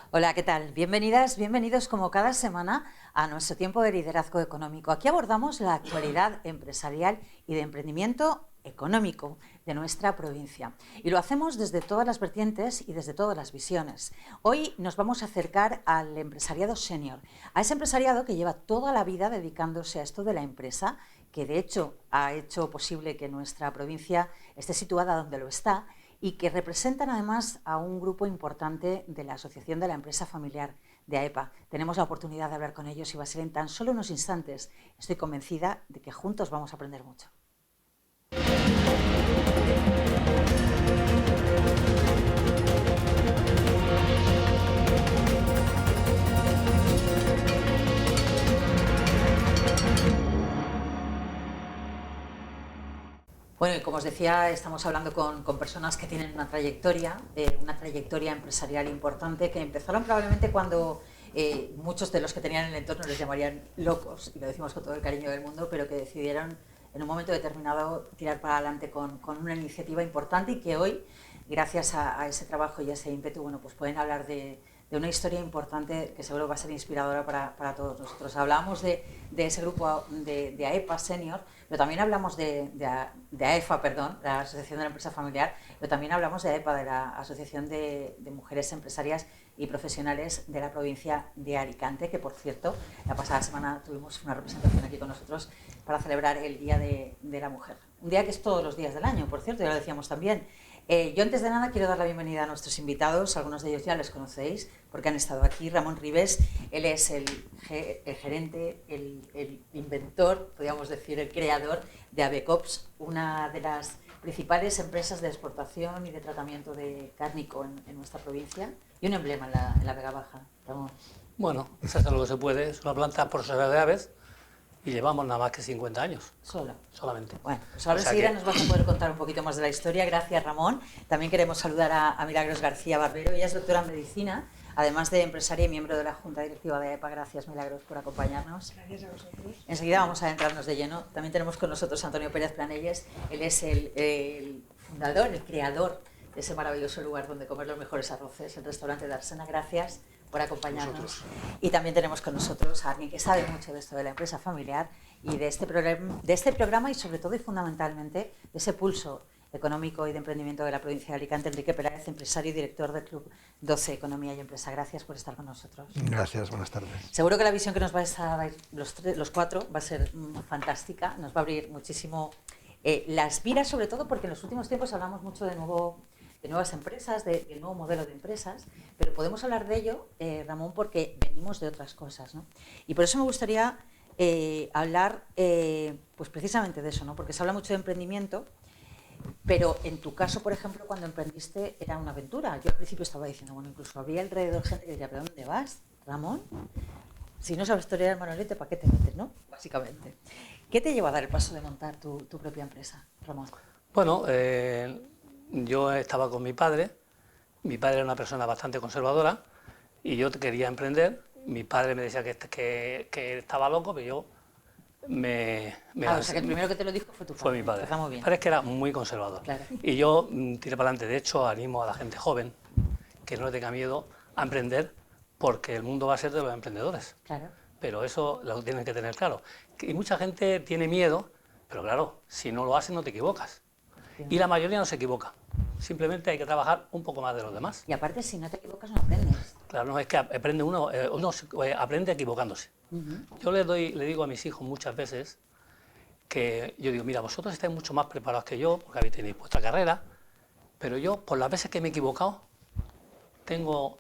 Hola, ¿qué tal? Bienvenidas, bienvenidos como cada semana a nuestro tiempo de liderazgo económico. Aquí abordamos la actualidad empresarial y de emprendimiento económico de nuestra provincia. Y lo hacemos desde todas las vertientes y desde todas las visiones. Hoy nos vamos a acercar al empresariado senior, a ese empresariado que lleva toda la vida dedicándose a esto de la empresa, que de hecho ha hecho posible que nuestra provincia esté situada donde lo está, y que representan además a un grupo importante de la Asociación de la Empresa Familiar de AEPA. Tenemos la oportunidad de hablar con ellos y va a ser en tan solo unos instantes. Estoy convencida de que juntos vamos a aprender mucho. Bueno, y como os decía, estamos hablando con personas que tienen una trayectoria empresarial importante, que empezaron probablemente cuando muchos de los que tenían en el entorno les llamarían locos, y lo decimos con todo el cariño del mundo, pero que decidieron en un momento determinado tirar para adelante con una iniciativa importante y que hoy, gracias a ese trabajo y a ese ímpetu, bueno, pues pueden hablar de una historia importante que seguro va a ser inspiradora para todos nosotros. Hablábamos de ese grupo de AEPA Senior, pero también hablamos de AEFA, perdón, la Asociación de la Empresa Familiar, pero también hablamos de AEPA, de la Asociación de Mujeres Empresarias y Profesionales de la provincia de Alicante, que por cierto, la pasada semana tuvimos una representación aquí con nosotros para celebrar el Día de la Mujer. Un día que es todos los días del año, por cierto, ya lo decíamos también. Yo antes de nada quiero dar la bienvenida a nuestros invitados, algunos de ellos ya les conocéis porque han estado aquí. Ramón Ribes, él es el gerente, el inventor, podríamos decir el creador de Avecops, una de las principales empresas de exportación y de tratamiento de cárnico en nuestra provincia y un emblema en la Vega Baja. Ramón. Bueno, se hace lo que se puede, es una planta procesora de aves y llevamos nada más que 50 años. Solamente. Bueno, pues ahora enseguida nos vas a poder contar un poquito más de la historia. Gracias, Ramón. También queremos saludar a Milagros García Barbero. Ella es doctora en medicina, además de empresaria y miembro de la Junta Directiva de AEPA. Gracias, Milagros, por acompañarnos. Gracias a vosotros. Enseguida vamos a adentrarnos de lleno. También tenemos con nosotros a Antonio Pérez Planelles. Él es el fundador, el creador de ese maravilloso lugar donde comer los mejores arroces, el restaurante de Arsena. Gracias por acompañarnos. Y también tenemos con nosotros a alguien que sabe mucho de esto de la empresa familiar y de este programa y sobre todo y fundamentalmente de ese pulso económico y de emprendimiento de la provincia de Alicante. Enrique Peláez, empresario y director del Club 12 Economía y Empresa. Gracias por estar con nosotros. Gracias, buenas tardes. Seguro que la visión que nos vais a dar los cuatro va a ser fantástica, nos va a abrir muchísimo las miras, sobre todo porque en los últimos tiempos hablamos mucho de nuevas empresas, del nuevo modelo de empresas, pero podemos hablar de ello, Ramón, porque venimos de otras cosas, ¿no? Y por eso me gustaría hablar pues precisamente de eso, ¿no? Porque se habla mucho de emprendimiento, pero en tu caso, por ejemplo, cuando emprendiste era una aventura. Yo al principio estaba diciendo, bueno, incluso había alrededor gente que decía, ¿pero dónde vas, Ramón? Si no sabes torear el manolete, ¿para qué te metes, no? Básicamente. ¿Qué te llevó a dar el paso de montar tu propia empresa, Ramón? Bueno, yo estaba con mi padre era una persona bastante conservadora y yo quería emprender. Mi padre me decía que estaba loco, pero yo o sea que el primero que te lo dijo fue tu padre. Fue mi padre. Empezamos bien. Mi padre es que era muy conservador. Claro. Y yo tiré para adelante. De hecho, animo a la gente joven que no le tenga miedo a emprender porque el mundo va a ser de los emprendedores. Claro. Pero eso lo tienen que tener claro. Y mucha gente tiene miedo, pero claro, si no lo haces no te equivocas. Bien. Y la mayoría no se equivoca. Simplemente hay que trabajar un poco más de los demás. Y aparte, si no te equivocas, no aprendes. Claro, no es que aprende uno aprende equivocándose. Yo le digo a mis hijos muchas veces que yo digo, mira, vosotros estáis mucho más preparados que yo, porque habéis tenido vuestra carrera, pero yo, por las veces que me he equivocado, tengo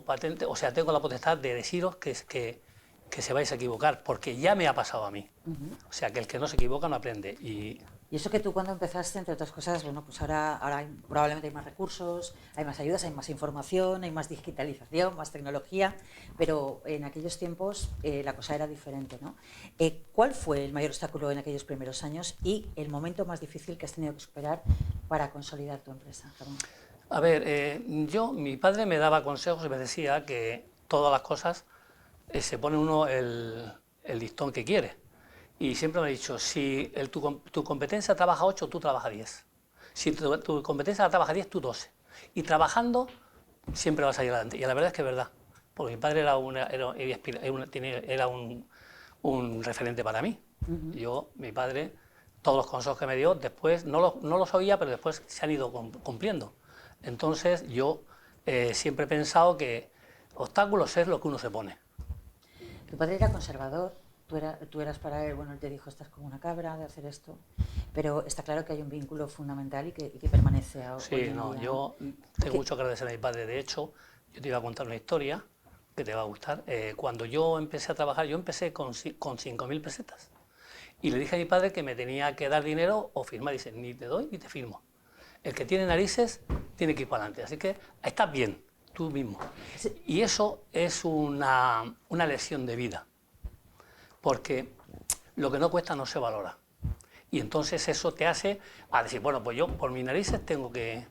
patente, o sea, tengo la potestad de deciros que se vais a equivocar, porque ya me ha pasado a mí. O sea, que el que no se equivoca no aprende. Y eso que tú cuando empezaste, entre otras cosas, bueno, pues ahora probablemente hay más recursos, hay más ayudas, hay más información, hay más digitalización, más tecnología, pero en aquellos tiempos la cosa era diferente, ¿no? ¿Cuál fue el mayor obstáculo en aquellos primeros años y el momento más difícil que has tenido que superar para consolidar tu empresa, Ramón? A ver, mi padre me daba consejos y me decía que todas las cosas se pone uno el listón que quiere. Y siempre me ha dicho, si tu competencia trabaja 8, tú trabajas 10. Si tu competencia trabaja 10, tú 12. Y trabajando siempre vas a ir adelante. Y la verdad es que es verdad, porque mi padre era un referente para mí. Mi padre, todos los consejos que me dio, después no los oía, pero después se han ido cumpliendo. Entonces yo siempre he pensado que obstáculos es lo que uno se pone. Tu padre era conservador, tú eras para él, bueno, él te dijo, estás como una cabra de hacer esto, pero está claro que hay un vínculo fundamental y que permanece ahora. Sí, no, yo tengo mucho que agradecer a mi padre. De hecho, yo te iba a contar una historia que te va a gustar. Cuando yo empecé a trabajar, yo empecé con 5.000 pesetas. Y le dije a mi padre que me tenía que dar dinero o firmar. Dice, ni te doy ni te firmo. El que tiene narices tiene que ir para adelante. Así que estás bien, tú mismo. Y eso es una lección de vida. Porque lo que no cuesta no se valora. Y entonces eso te hace a decir, bueno, pues yo por mis narices tengo que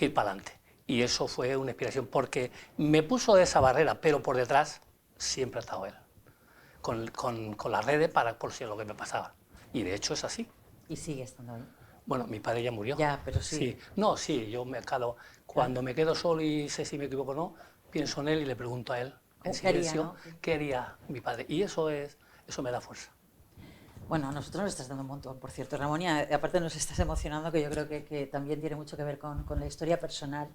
ir para adelante. Y eso fue una inspiración, porque me puso esa barrera, pero por detrás siempre ha estado él, con las redes por si lo que me pasaba. Y de hecho es así. ¿Y sigue estando ahí? Bueno, mi padre ya murió. Ya, pero sí. Sí. No, sí, cuando me quedo solo y sé si me equivoco o no, pienso en él y le pregunto a él, en silencio, ¿qué haría mi padre? Y eso me da fuerza. Bueno, a nosotros nos estás dando un montón, por cierto, Ramón, y aparte nos estás emocionando, que yo creo que también tiene mucho que ver con la historia personal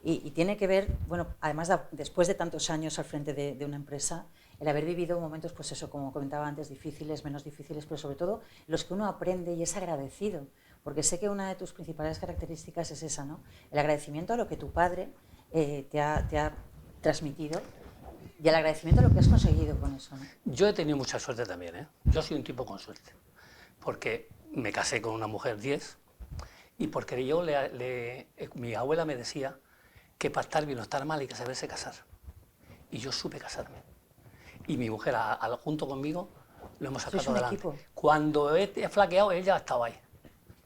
y tiene que ver, bueno, además después de tantos años al frente de una empresa, el haber vivido momentos, pues eso, como comentaba antes, difíciles, menos difíciles, pero sobre todo los que uno aprende y es agradecido, porque sé que una de tus principales características es esa, ¿no? El agradecimiento a lo que tu padre te ha transmitido. Y el agradecimiento a lo que has conseguido con eso, ¿no? Yo he tenido mucha suerte también, ¿eh? Yo soy un tipo con suerte, porque me casé con una mujer 10 y porque mi abuela me decía que para estar bien o estar mal hay que saberse casar. Y yo supe casarme. Y mi mujer, junto conmigo, lo hemos sacado adelante. Equipo. Cuando he flaqueado, ella ha estado ahí.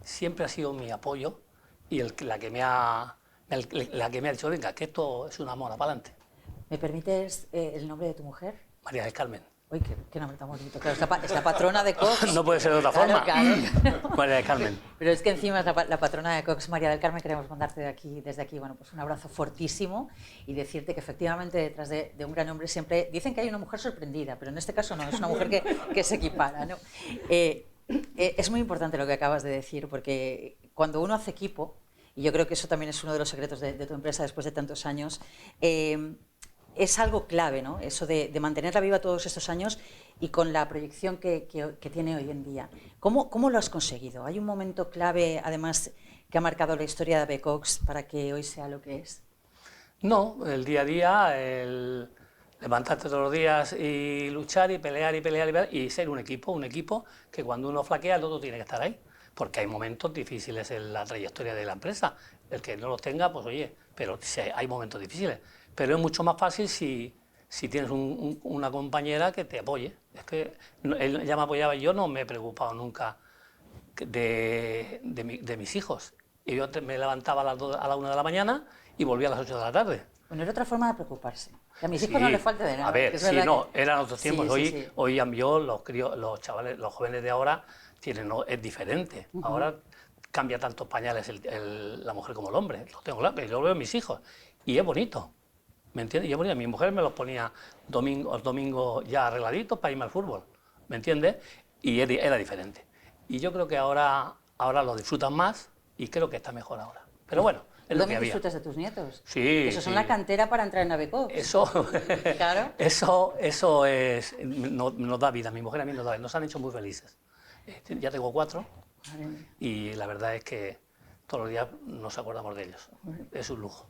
Siempre ha sido mi apoyo y la que me ha dicho, venga, que esto es una mona, para adelante. ¿Me permites el nombre de tu mujer? María del Carmen. Uy, qué nombre tan bonito. Claro, es la patrona de Cox. No puede ser de otra forma. Claro. María del Carmen. Pero es que encima es la patrona de Cox, María del Carmen. Queremos mandarte desde aquí, bueno, pues un abrazo fortísimo y decirte que efectivamente detrás de un gran hombre siempre dicen que hay una mujer sorprendida, pero en este caso no, es una mujer que se equipara, ¿no? Es muy importante lo que acabas de decir, porque cuando uno hace equipo, y yo creo que eso también es uno de los secretos de tu empresa después de tantos años, es algo clave, ¿no? Eso de mantenerla viva todos estos años y con la proyección que tiene hoy en día. ¿Cómo lo has conseguido? ¿Hay un momento clave, además, que ha marcado la historia de AB Cox para que hoy sea lo que es? No, el día a día, el levantarte todos los días y luchar y pelear y ser un equipo que cuando uno flaquea el otro tiene que estar ahí, porque hay momentos difíciles en la trayectoria de la empresa. El que no los tenga, pues oye, pero hay momentos difíciles. Pero es mucho más fácil si tienes una compañera que te apoye. Es que ella me apoyaba y yo no me he preocupado nunca de mis hijos. Y yo me levantaba a la 1 de la mañana y volvía a las 8 de la tarde. Bueno, era otra forma de preocuparse. Que a mis hijos no les falte de nada. A ver, sí, no, eran otros tiempos. Sí. Hoy los chavales, los jóvenes de ahora es diferente. Ahora cambia tantos pañales la mujer como el hombre. Lo tengo claro, yo lo veo en mis hijos. Y es bonito. ¿Me entiendes? Yo mi mujer me los ponía los domingos ya arregladitos para irme al fútbol, ¿me entiendes? Y era diferente. Y yo creo que ahora lo disfrutan más y creo que está mejor ahora. Pero bueno, es lo que había. ¿Disfrutas de tus nietos? Sí. Esos son la cantera para entrar en AB Cox. Claro. Eso nos da vida. Mi mujer a mí nos da vida. Nos han hecho muy felices. Ya tengo 4 y la verdad es que todos los días nos acordamos de ellos. Es un lujo.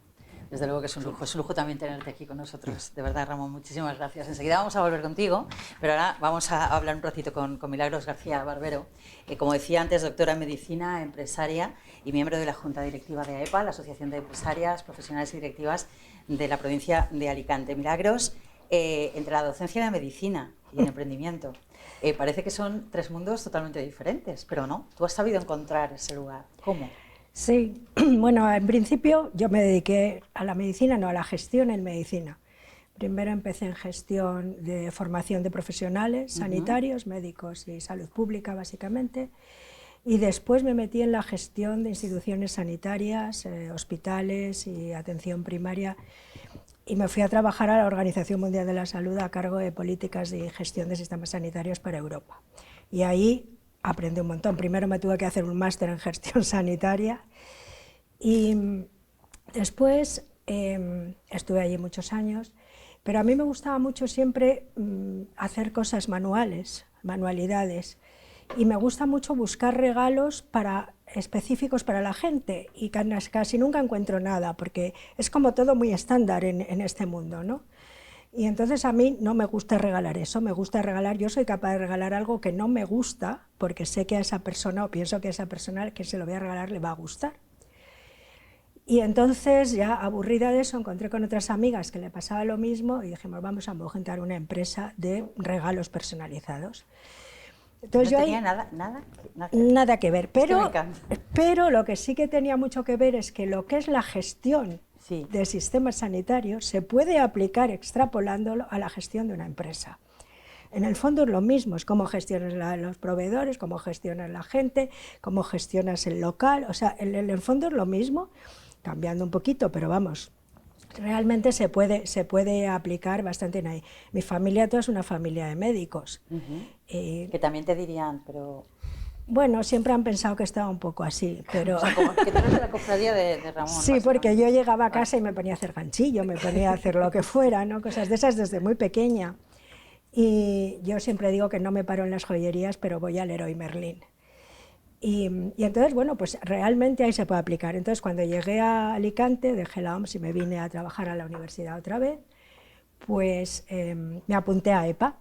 Desde luego que es un lujo también tenerte aquí con nosotros. De verdad, Ramón, muchísimas gracias. Enseguida vamos a volver contigo, pero ahora vamos a hablar un ratito con Milagros García Barbero, que como decía antes, doctora en Medicina, empresaria y miembro de la Junta Directiva de AEPA, la Asociación de Empresarias, Profesionales y Directivas de la provincia de Alicante. Milagros, entre la docencia y la medicina y el emprendimiento, parece que son 3 mundos totalmente diferentes, pero no, tú has sabido encontrar ese lugar. ¿Cómo? Sí, bueno, en principio yo me dediqué a la medicina, no a la gestión en medicina. Primero empecé en gestión de formación de profesionales sanitarios, médicos y salud pública básicamente. y después me metí en la gestión de instituciones sanitarias, hospitales y atención primaria, y me fui a trabajar a la Organización Mundial de la Salud a cargo de políticas y gestión de sistemas sanitarios para Europa. Y ahí aprendí un montón. Primero me tuve que hacer un máster en gestión sanitaria y después estuve allí muchos años, pero a mí me gustaba mucho siempre hacer cosas manualidades, y me gusta mucho buscar regalos específicos para la gente, y casi nunca encuentro nada, porque es como todo muy estándar en este mundo, ¿no? Y entonces a mí no me gusta regalar eso, me gusta regalar, yo soy capaz de regalar algo que no me gusta, porque sé que a esa persona, o pienso que a esa persona que se lo voy a regalar le va a gustar. Y entonces, ya aburrida de eso, encontré con otras amigas que le pasaba lo mismo y dijimos, vamos a montar una empresa de regalos personalizados. Entonces, no yo tenía ahí, nada que ver, pero lo que sí que tenía mucho que ver es que lo que es la gestión de sistemas sanitarios se puede aplicar extrapolándolo a la gestión de una empresa. En el fondo es lo mismo, es cómo gestionas los proveedores, cómo gestionas la gente, cómo gestionas el local, o sea, en el fondo es lo mismo, cambiando un poquito, pero vamos, realmente se puede aplicar bastante en ahí. Mi familia toda es una familia de médicos. Que también te dirían, pero... Bueno, siempre han pensado que estaba un poco así, pero... O sea, como que tú eres de la cofradía de Ramón. Sí, porque yo llegaba a casa y me ponía a hacer ganchillo, me ponía a hacer lo que fuera, ¿no? Cosas de esas desde muy pequeña. Y yo siempre digo que no me paro en las joyerías, pero voy al Leroy Merlin. Y entonces, bueno, pues realmente ahí se puede aplicar. Entonces, cuando llegué a Alicante, dejé la OMS y me vine a trabajar a la universidad otra vez, pues me apunté a EPA.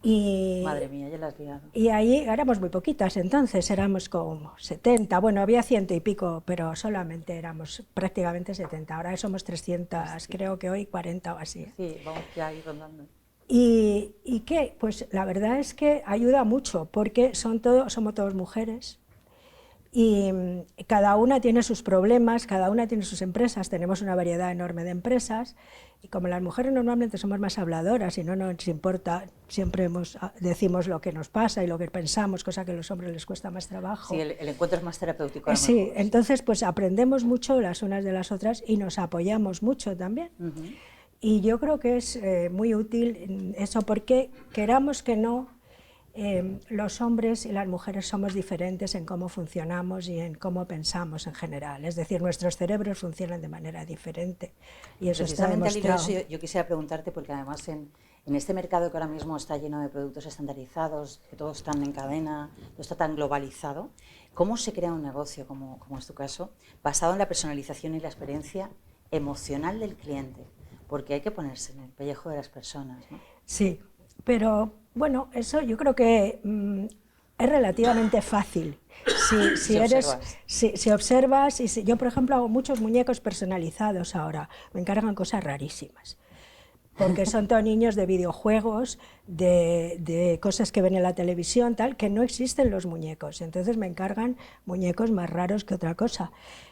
Y, madre mía, ya la has liado. Y ahí éramos muy poquitas, entonces éramos como 70, bueno, había 100 y pico, pero solamente éramos prácticamente 70. Ahora somos 300, creo que hoy 40 o así. Sí, vamos ya ahí rondando. ¿Y qué? Pues la verdad es que ayuda mucho, porque somos todos mujeres y cada una tiene sus problemas, cada una tiene sus empresas, tenemos una variedad enorme de empresas, y como las mujeres normalmente somos más habladoras y no nos importa, siempre decimos lo que nos pasa y lo que pensamos, cosa que a los hombres les cuesta más trabajo. Sí, el encuentro es más terapéutico. Sí, entonces pues aprendemos mucho las unas de las otras y nos apoyamos mucho también. Y yo creo que es muy útil eso, porque queramos que no, los hombres y las mujeres somos diferentes en cómo funcionamos y en cómo pensamos en general. Es decir, nuestros cerebros funcionan de manera diferente y eso está demostrado. Yo quisiera preguntarte, porque además en este mercado que ahora mismo está lleno de productos estandarizados, que todos están en cadena, todo está tan globalizado, ¿cómo se crea un negocio, como es tu caso, basado en la personalización y la experiencia emocional del cliente? Porque hay que ponerse en el pellejo de las personas, ¿no? Sí, pero bueno, eso yo creo que es relativamente fácil. Si observas, y yo por ejemplo hago muchos muñecos personalizados ahora, me encargan cosas rarísimas, porque son todos niños de videojuegos, de cosas que ven en la televisión, tal, que no existen los muñecos, entonces me encargan muñecos más raros que otra cosa.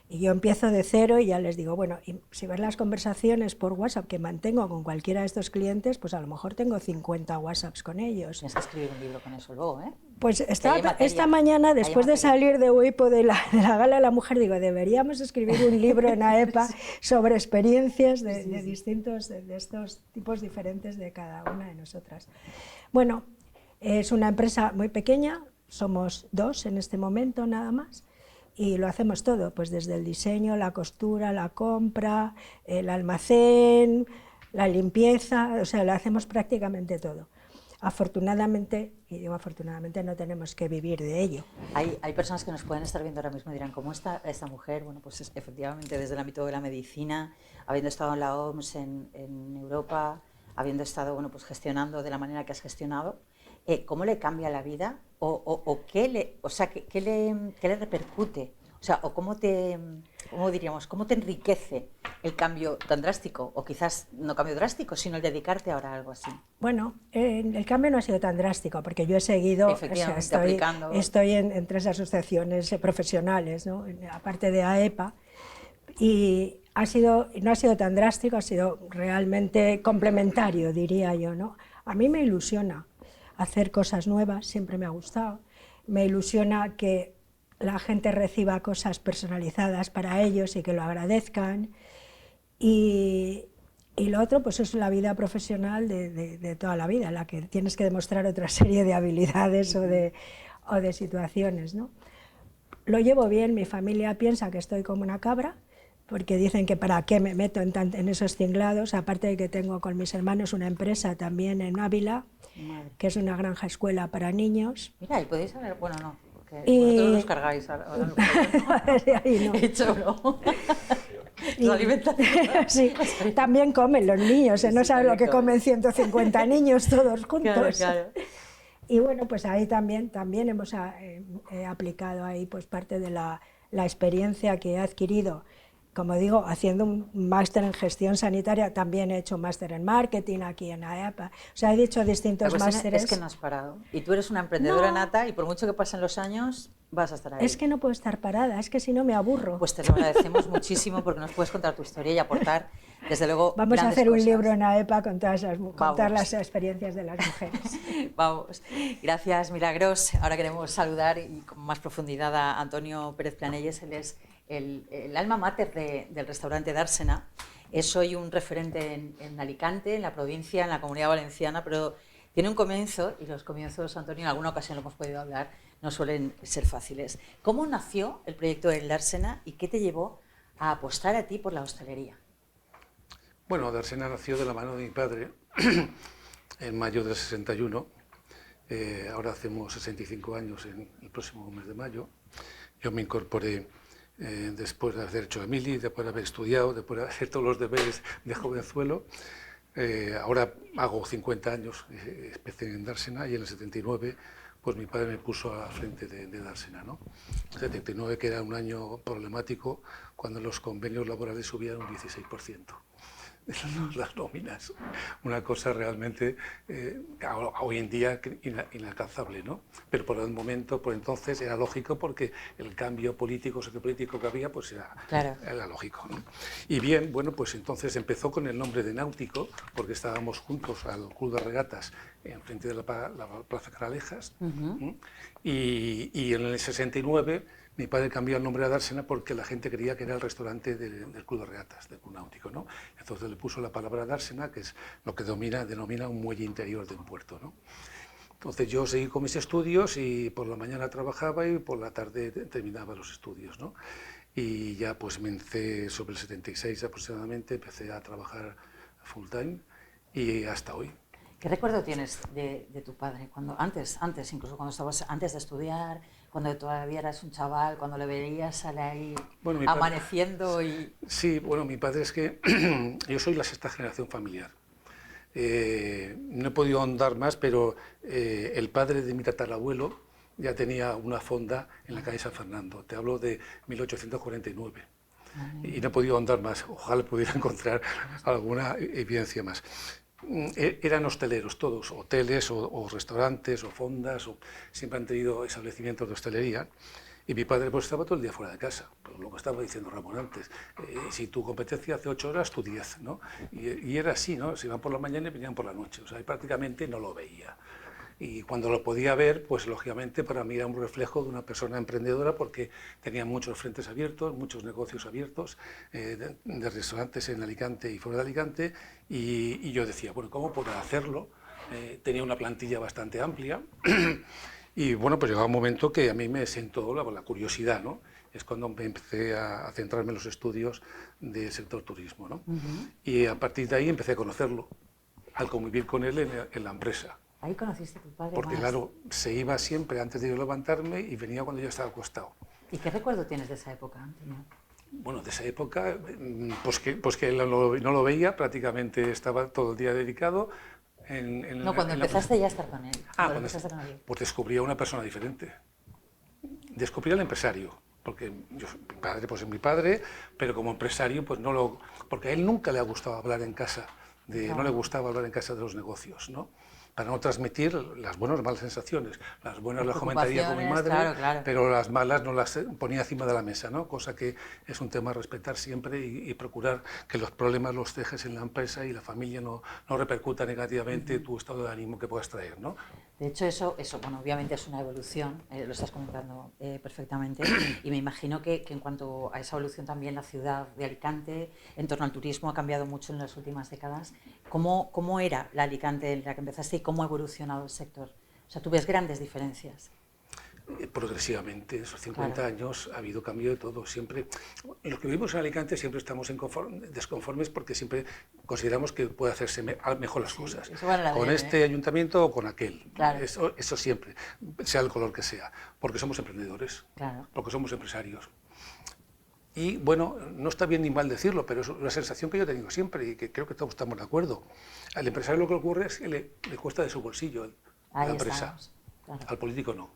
Y yo empiezo de cero y ya les digo, bueno, y si ves las conversaciones por WhatsApp que mantengo con cualquiera de estos clientes, pues a lo mejor tengo 50 WhatsApps con ellos. Tienes que escribir un libro con eso luego, ¿eh? Pues esta mañana, después de salir de WIPO de la Gala de la Mujer, digo, deberíamos escribir un libro en AEPA sobre experiencias de distintos, de estos tipos diferentes de cada una de nosotras. Bueno, es una empresa muy pequeña, somos 2 en este momento nada más, y lo hacemos todo, pues desde el diseño, la costura, la compra, el almacén, la limpieza, o sea, lo hacemos prácticamente todo. Afortunadamente, y digo afortunadamente, no tenemos que vivir de ello. Hay personas que nos pueden estar viendo ahora mismo y dirán, ¿cómo está esta mujer? Bueno, pues efectivamente desde el ámbito de la medicina, habiendo estado en la OMS en Europa, habiendo estado, bueno, pues gestionando de la manera que has gestionado, ¿cómo le cambia la vida? ¿O qué le repercute? O sea, o ¿cómo te enriquece el cambio tan drástico? O quizás no cambio drástico, sino el dedicarte ahora a algo así. Bueno, el cambio no ha sido tan drástico, porque yo he seguido, estoy en 3 asociaciones profesionales, ¿no? Aparte de AEPA, y no ha sido tan drástico, ha sido realmente complementario, diría yo, ¿no? A mí me ilusiona hacer cosas nuevas, siempre me ha gustado. me ilusiona que la gente reciba cosas personalizadas para ellos y que lo agradezcan. Y lo otro, pues es la vida profesional de toda la vida, en la que tienes que demostrar otra serie de habilidades o de situaciones, ¿no? Lo llevo bien, mi familia piensa que estoy como una cabra, porque dicen que para qué me meto en esos tinglados, aparte de que tengo con mis hermanos una empresa también en Ávila, que es una granja escuela para niños. Mira, y podéis saber, bueno, no, porque vosotros los cargáis ahora lo que Ahí no. Hecho, ¿no? Sí, también comen los niños, no sabes lo que comen 150 niños todos juntos. Claro, claro. Y bueno, pues ahí también hemos aplicado ahí pues parte de la experiencia que he adquirido, como digo, haciendo un máster en gestión sanitaria. También he hecho máster en marketing aquí en AEPA, o sea, he hecho distintos másteres. Es que no has parado, y tú eres una emprendedora nata, y por mucho que pasen los años, vas a estar ahí. Es que no puedo estar parada, es que si no me aburro. Pues te lo agradecemos muchísimo, porque nos puedes contar tu historia y aportar, desde luego, vamos a hacer cosas. un libro en AEPA con contar las experiencias de las mujeres. Vamos, gracias Milagros. Ahora queremos saludar y con más profundidad a Antonio Pérez Planelles. Él es el alma mater del restaurante Dársena. Es hoy un referente en Alicante, en la provincia, en la Comunidad Valenciana, pero tiene un comienzo, y los comienzos, Antonio, en alguna ocasión lo hemos podido hablar, no suelen ser fáciles. ¿Cómo nació el proyecto del Dársena y qué te llevó a apostar a ti por la hostelería? Bueno, Dársena nació de la mano de mi padre en mayo del 61. Ahora hacemos 65 años en el próximo mes de mayo. Yo me incorporé después de haber hecho la mili, después de haber estudiado, después de hacer todos los deberes de jovenzuelo. Ahora hago 50 años, empecé en Dársena, y en el 79 pues mi padre me puso al frente de Dársena, ¿no? El 79, que era un año problemático, cuando los convenios laborales subían un 16%. Las nóminas, una cosa realmente hoy en día inalcanzable, ¿no? Pero por el momento, por entonces, era lógico, porque el cambio político, sociopolítico que había, pues era lógico, ¿no? Y bien, bueno, pues entonces empezó con el nombre de Náutico, porque estábamos juntos al Club de Regatas, enfrente de la Plaza Canalejas, y en el 69 mi padre cambió el nombre a Dársena porque la gente creía que era el restaurante del Club de Regatas, del Club Náutico, ¿no? Entonces le puso la palabra Dársena, que es lo que denomina un muelle interior de un puerto, ¿no? Entonces yo seguí con mis estudios, y por la mañana trabajaba y por la tarde terminaba los estudios, ¿no? Y ya pues sobre el 76 aproximadamente empecé a trabajar full time, y hasta hoy. ¿Qué recuerdo tienes de tu padre? Antes, incluso cuando estabas antes de estudiar, cuando todavía eras un chaval, cuando le veías salir ahí amaneciendo y... Sí, bueno, mi padre es que yo soy la sexta generación familiar. No he podido ahondar más, pero el padre de mi tatarabuelo ya tenía una fonda en la calle San Fernando. Te hablo de 1849. Y no he podido ahondar más. Ojalá pudiera encontrar alguna evidencia más. Eran hosteleros todos, hoteles o restaurantes o fondas, siempre han tenido establecimientos de hostelería, y mi padre pues estaba todo el día fuera de casa, pues lo que estaba diciendo Ramón antes, si tu competencia hace 8 horas, tú 10, ¿no? Y era así, ¿no? Se iban por la mañana y venían por la noche, o sea, prácticamente no lo veía. Y cuando lo podía ver, pues lógicamente para mí era un reflejo de una persona emprendedora, porque tenía muchos frentes abiertos, muchos negocios abiertos, de restaurantes en Alicante y fuera de Alicante, y yo decía, bueno, ¿cómo podrá hacerlo? Tenía una plantilla bastante amplia, y bueno, pues llegaba un momento que a mí me sentó la curiosidad, ¿no? Es cuando me empecé a centrarme en los estudios del sector turismo, ¿no? Y a partir de ahí empecé a conocerlo, al convivir con él en la empresa. Ahí conociste a tu padre. Porque claro, se iba siempre antes de yo levantarme y venía cuando yo estaba acostado. ¿Y qué recuerdo tienes de esa época, Antonio? Bueno, de esa época, pues que él no lo veía, prácticamente estaba todo el día dedicado. Cuando empezaste ya a estar con él. Pues descubría una persona diferente. Descubría al empresario, porque mi padre pues es mi padre, pero como empresario pues porque a él nunca le ha gustado hablar en casa, no le gustaba hablar en casa de los negocios, ¿no? para no transmitir las buenas o malas sensaciones. Las buenas las comentaría con mi madre, claro. pero las malas no las ponía encima de la mesa, ¿no? Cosa que es un tema a respetar siempre y procurar que los problemas los dejes en la empresa y la familia no repercuta negativamente tu estado de ánimo que puedas traer, ¿no? De hecho, eso bueno, obviamente es una evolución, lo estás comentando perfectamente, y me imagino que en cuanto a esa evolución también la ciudad de Alicante, en torno al turismo, ha cambiado mucho en las últimas décadas. ¿Cómo era la Alicante en la que empezaste y cómo ha evolucionado el sector? O sea, ¿tú ves grandes diferencias? Progresivamente, en esos 50 años ha habido cambio de todo. Siempre, los que vivimos en Alicante siempre estamos desconformes porque siempre consideramos que puede hacerse mejor las cosas. Con este ayuntamiento o con aquel. Claro. Eso siempre, sea el color que sea. Porque somos emprendedores, claro. porque somos empresarios. Y bueno, no está bien ni mal decirlo, pero es una sensación que yo tengo siempre y que creo que todos estamos de acuerdo. Al empresario lo que ocurre es que le cuesta de su bolsillo la empresa. Claro. Al político no.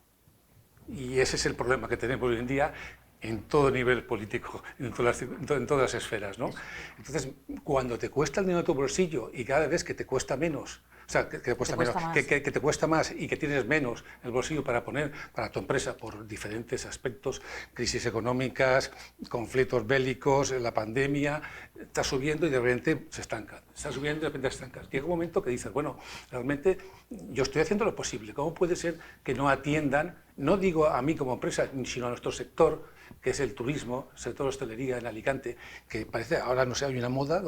Y ese es el problema que tenemos hoy en día en todo nivel político, en todas las esferas, ¿no? Entonces, cuando te cuesta el dinero de tu bolsillo y cada vez que te cuesta menos, o sea, que te cuesta más y que tienes menos el bolsillo para poner para tu empresa por diferentes aspectos, crisis económicas, conflictos bélicos, la pandemia, está subiendo y de repente se estanca, está subiendo y de repente se estanca. Llega un momento que dices, bueno, realmente yo estoy haciendo lo posible, ¿cómo puede ser que no atiendan, no digo a mí como empresa, sino a nuestro sector, que es el turismo, el sector de hostelería en Alicante, que parece, ahora no sé, hay una moda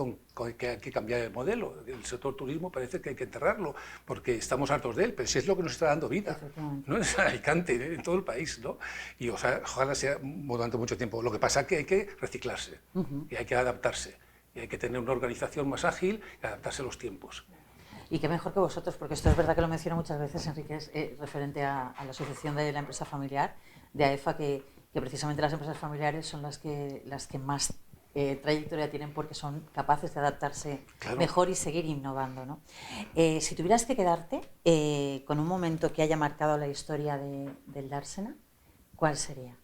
que hay que cambiar el modelo. El sector turismo parece que hay que enterrarlo, porque estamos hartos de él, pero si es lo que nos está dando vida, no es Alicante, en todo el país, ¿no? Y ojalá sea durante mucho tiempo. Lo que pasa es que hay que reciclarse, y hay que adaptarse, y hay que tener una organización más ágil y adaptarse a los tiempos. Y qué mejor que vosotros, porque esto es verdad que lo menciono muchas veces, Enrique, referente a la asociación de la empresa familiar, de AEFA, que precisamente las empresas familiares son las que más trayectoria tienen porque son capaces de adaptarse mejor y seguir innovando, ¿no? Si tuvieras que quedarte con un momento que haya marcado la historia del Dársena, ¿cuál sería?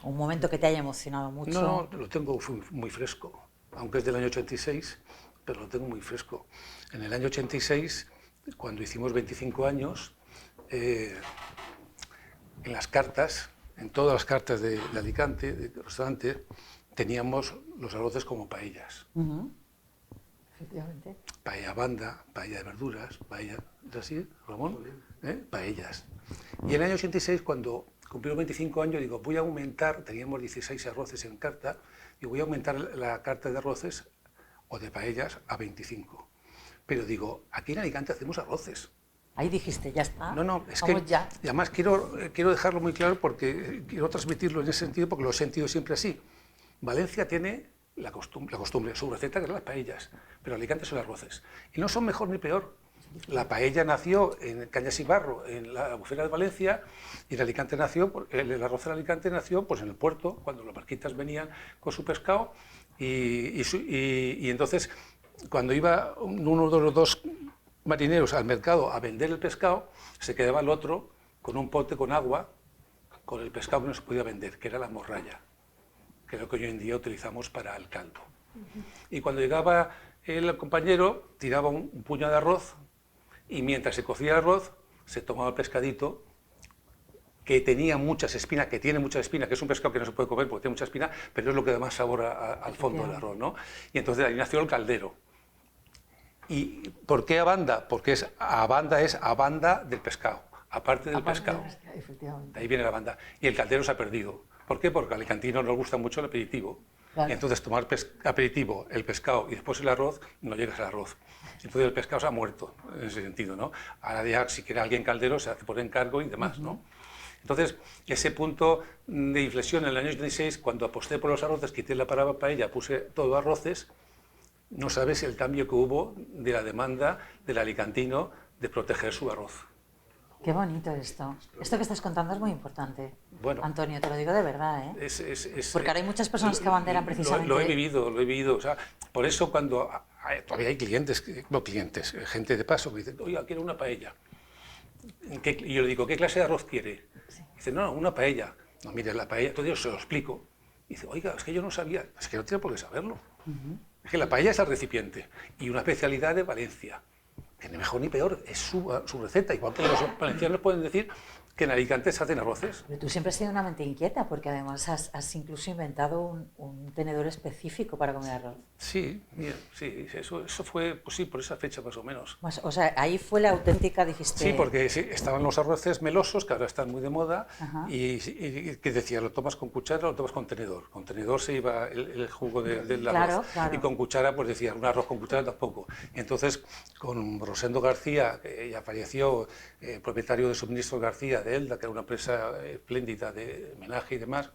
Un momento que te haya emocionado mucho. No, lo tengo muy fresco, aunque es del año 86, pero lo tengo muy fresco. En el año 86, cuando hicimos 25 años, en las cartas, en todas las cartas de Alicante, de restaurante, teníamos los arroces como paellas. Efectivamente. Paella banda, paella de verduras, paella, ¿es así, Ramón? Paellas. Y en el año 86, cuando cumplí 25 años, digo, voy a aumentar, teníamos 16 arroces en carta, y voy a aumentar la carta de arroces o de paellas a 25. Pero digo, aquí en Alicante hacemos arroces. Ahí dijiste, ya está. No, es vamos que ya. Y además quiero dejarlo muy claro porque quiero transmitirlo en ese sentido porque lo he sentido siempre así. Valencia tiene la costumbre, su receta que son las paellas, pero Alicante son arroces. Y no son mejor ni peor. La paella nació en Cañas y Barro, en la Albufera de Valencia, y el Alicante nació, el arroz de Alicante nació pues, en el puerto, cuando las barquitas venían con su pescado, y entonces cuando iba uno de los dos marineros al mercado a vender el pescado, se quedaba el otro con un pote con agua, con el pescado que no se podía vender, que era la morralla, que es lo que hoy en día utilizamos para el caldo. Y cuando llegaba el compañero, tiraba un puño de arroz, y mientras se cocía el arroz, se tomaba el pescadito, que tenía muchas espinas, que tiene muchas espinas, que es un pescado que no se puede comer porque tiene mucha espina, pero es lo que da más sabor al fondo del arroz, ¿no? Y entonces ahí nació el caldero. ¿Y por qué a banda? Porque a banda del pescado, aparte del pescado. Efectivamente. Ahí viene la banda. Y el caldero se ha perdido. ¿Por qué? Porque al alicantino nos gusta mucho el aperitivo. Claro. Y entonces tomar aperitivo, el pescado y después el arroz, no llegas al arroz. Entonces el pescado se ha muerto, en ese sentido, ¿no? Ahora ya, si quiere alguien caldero, se hace por encargo y demás, ¿no? Entonces, ese punto de inflexión en el año 86, cuando aposté por los arroces, quité la palabra paella, puse todo arroces, no sabes el cambio que hubo de la demanda del alicantino de proteger su arroz. Qué bonito esto. Esto que estás contando es muy importante. Bueno, Antonio, te lo digo de verdad, ¿eh? Porque ahora hay muchas personas que abanderan precisamente... Lo he vivido. O sea, por eso cuando todavía hay clientes, gente de paso que dicen, oiga, quiero una paella. Y yo le digo, ¿qué clase de arroz quiere? Sí. Dice, no, una paella. No, mire, la paella, entonces yo se lo explico. Y dice, oiga, es que yo no sabía. Es que no tiene por qué saberlo. Es que la paella es el recipiente y una especialidad de Valencia. que ni mejor ni peor, es su receta. Igual que los valencianos pueden decir que en Alicante se hacen arroces. Pero tú siempre has tenido una mente inquieta, porque además has incluso inventado un tenedor específico para comer arroz. Sí, mira, sí, eso fue, pues sí, por esa fecha más o menos. O sea, ahí fue la auténtica, dijiste... Sí, porque sí, estaban los arroces melosos, que ahora están muy de moda, Ajá. y que decía, lo tomas con cuchara o lo tomas con tenedor. Con tenedor se iba el jugo del arroz, Claro. y con cuchara, pues decía, un arroz con cuchara tampoco. Entonces, con Rosendo García, que ya falleció, propietario de Suministros García, de Elda, que era una empresa espléndida de homenaje y demás,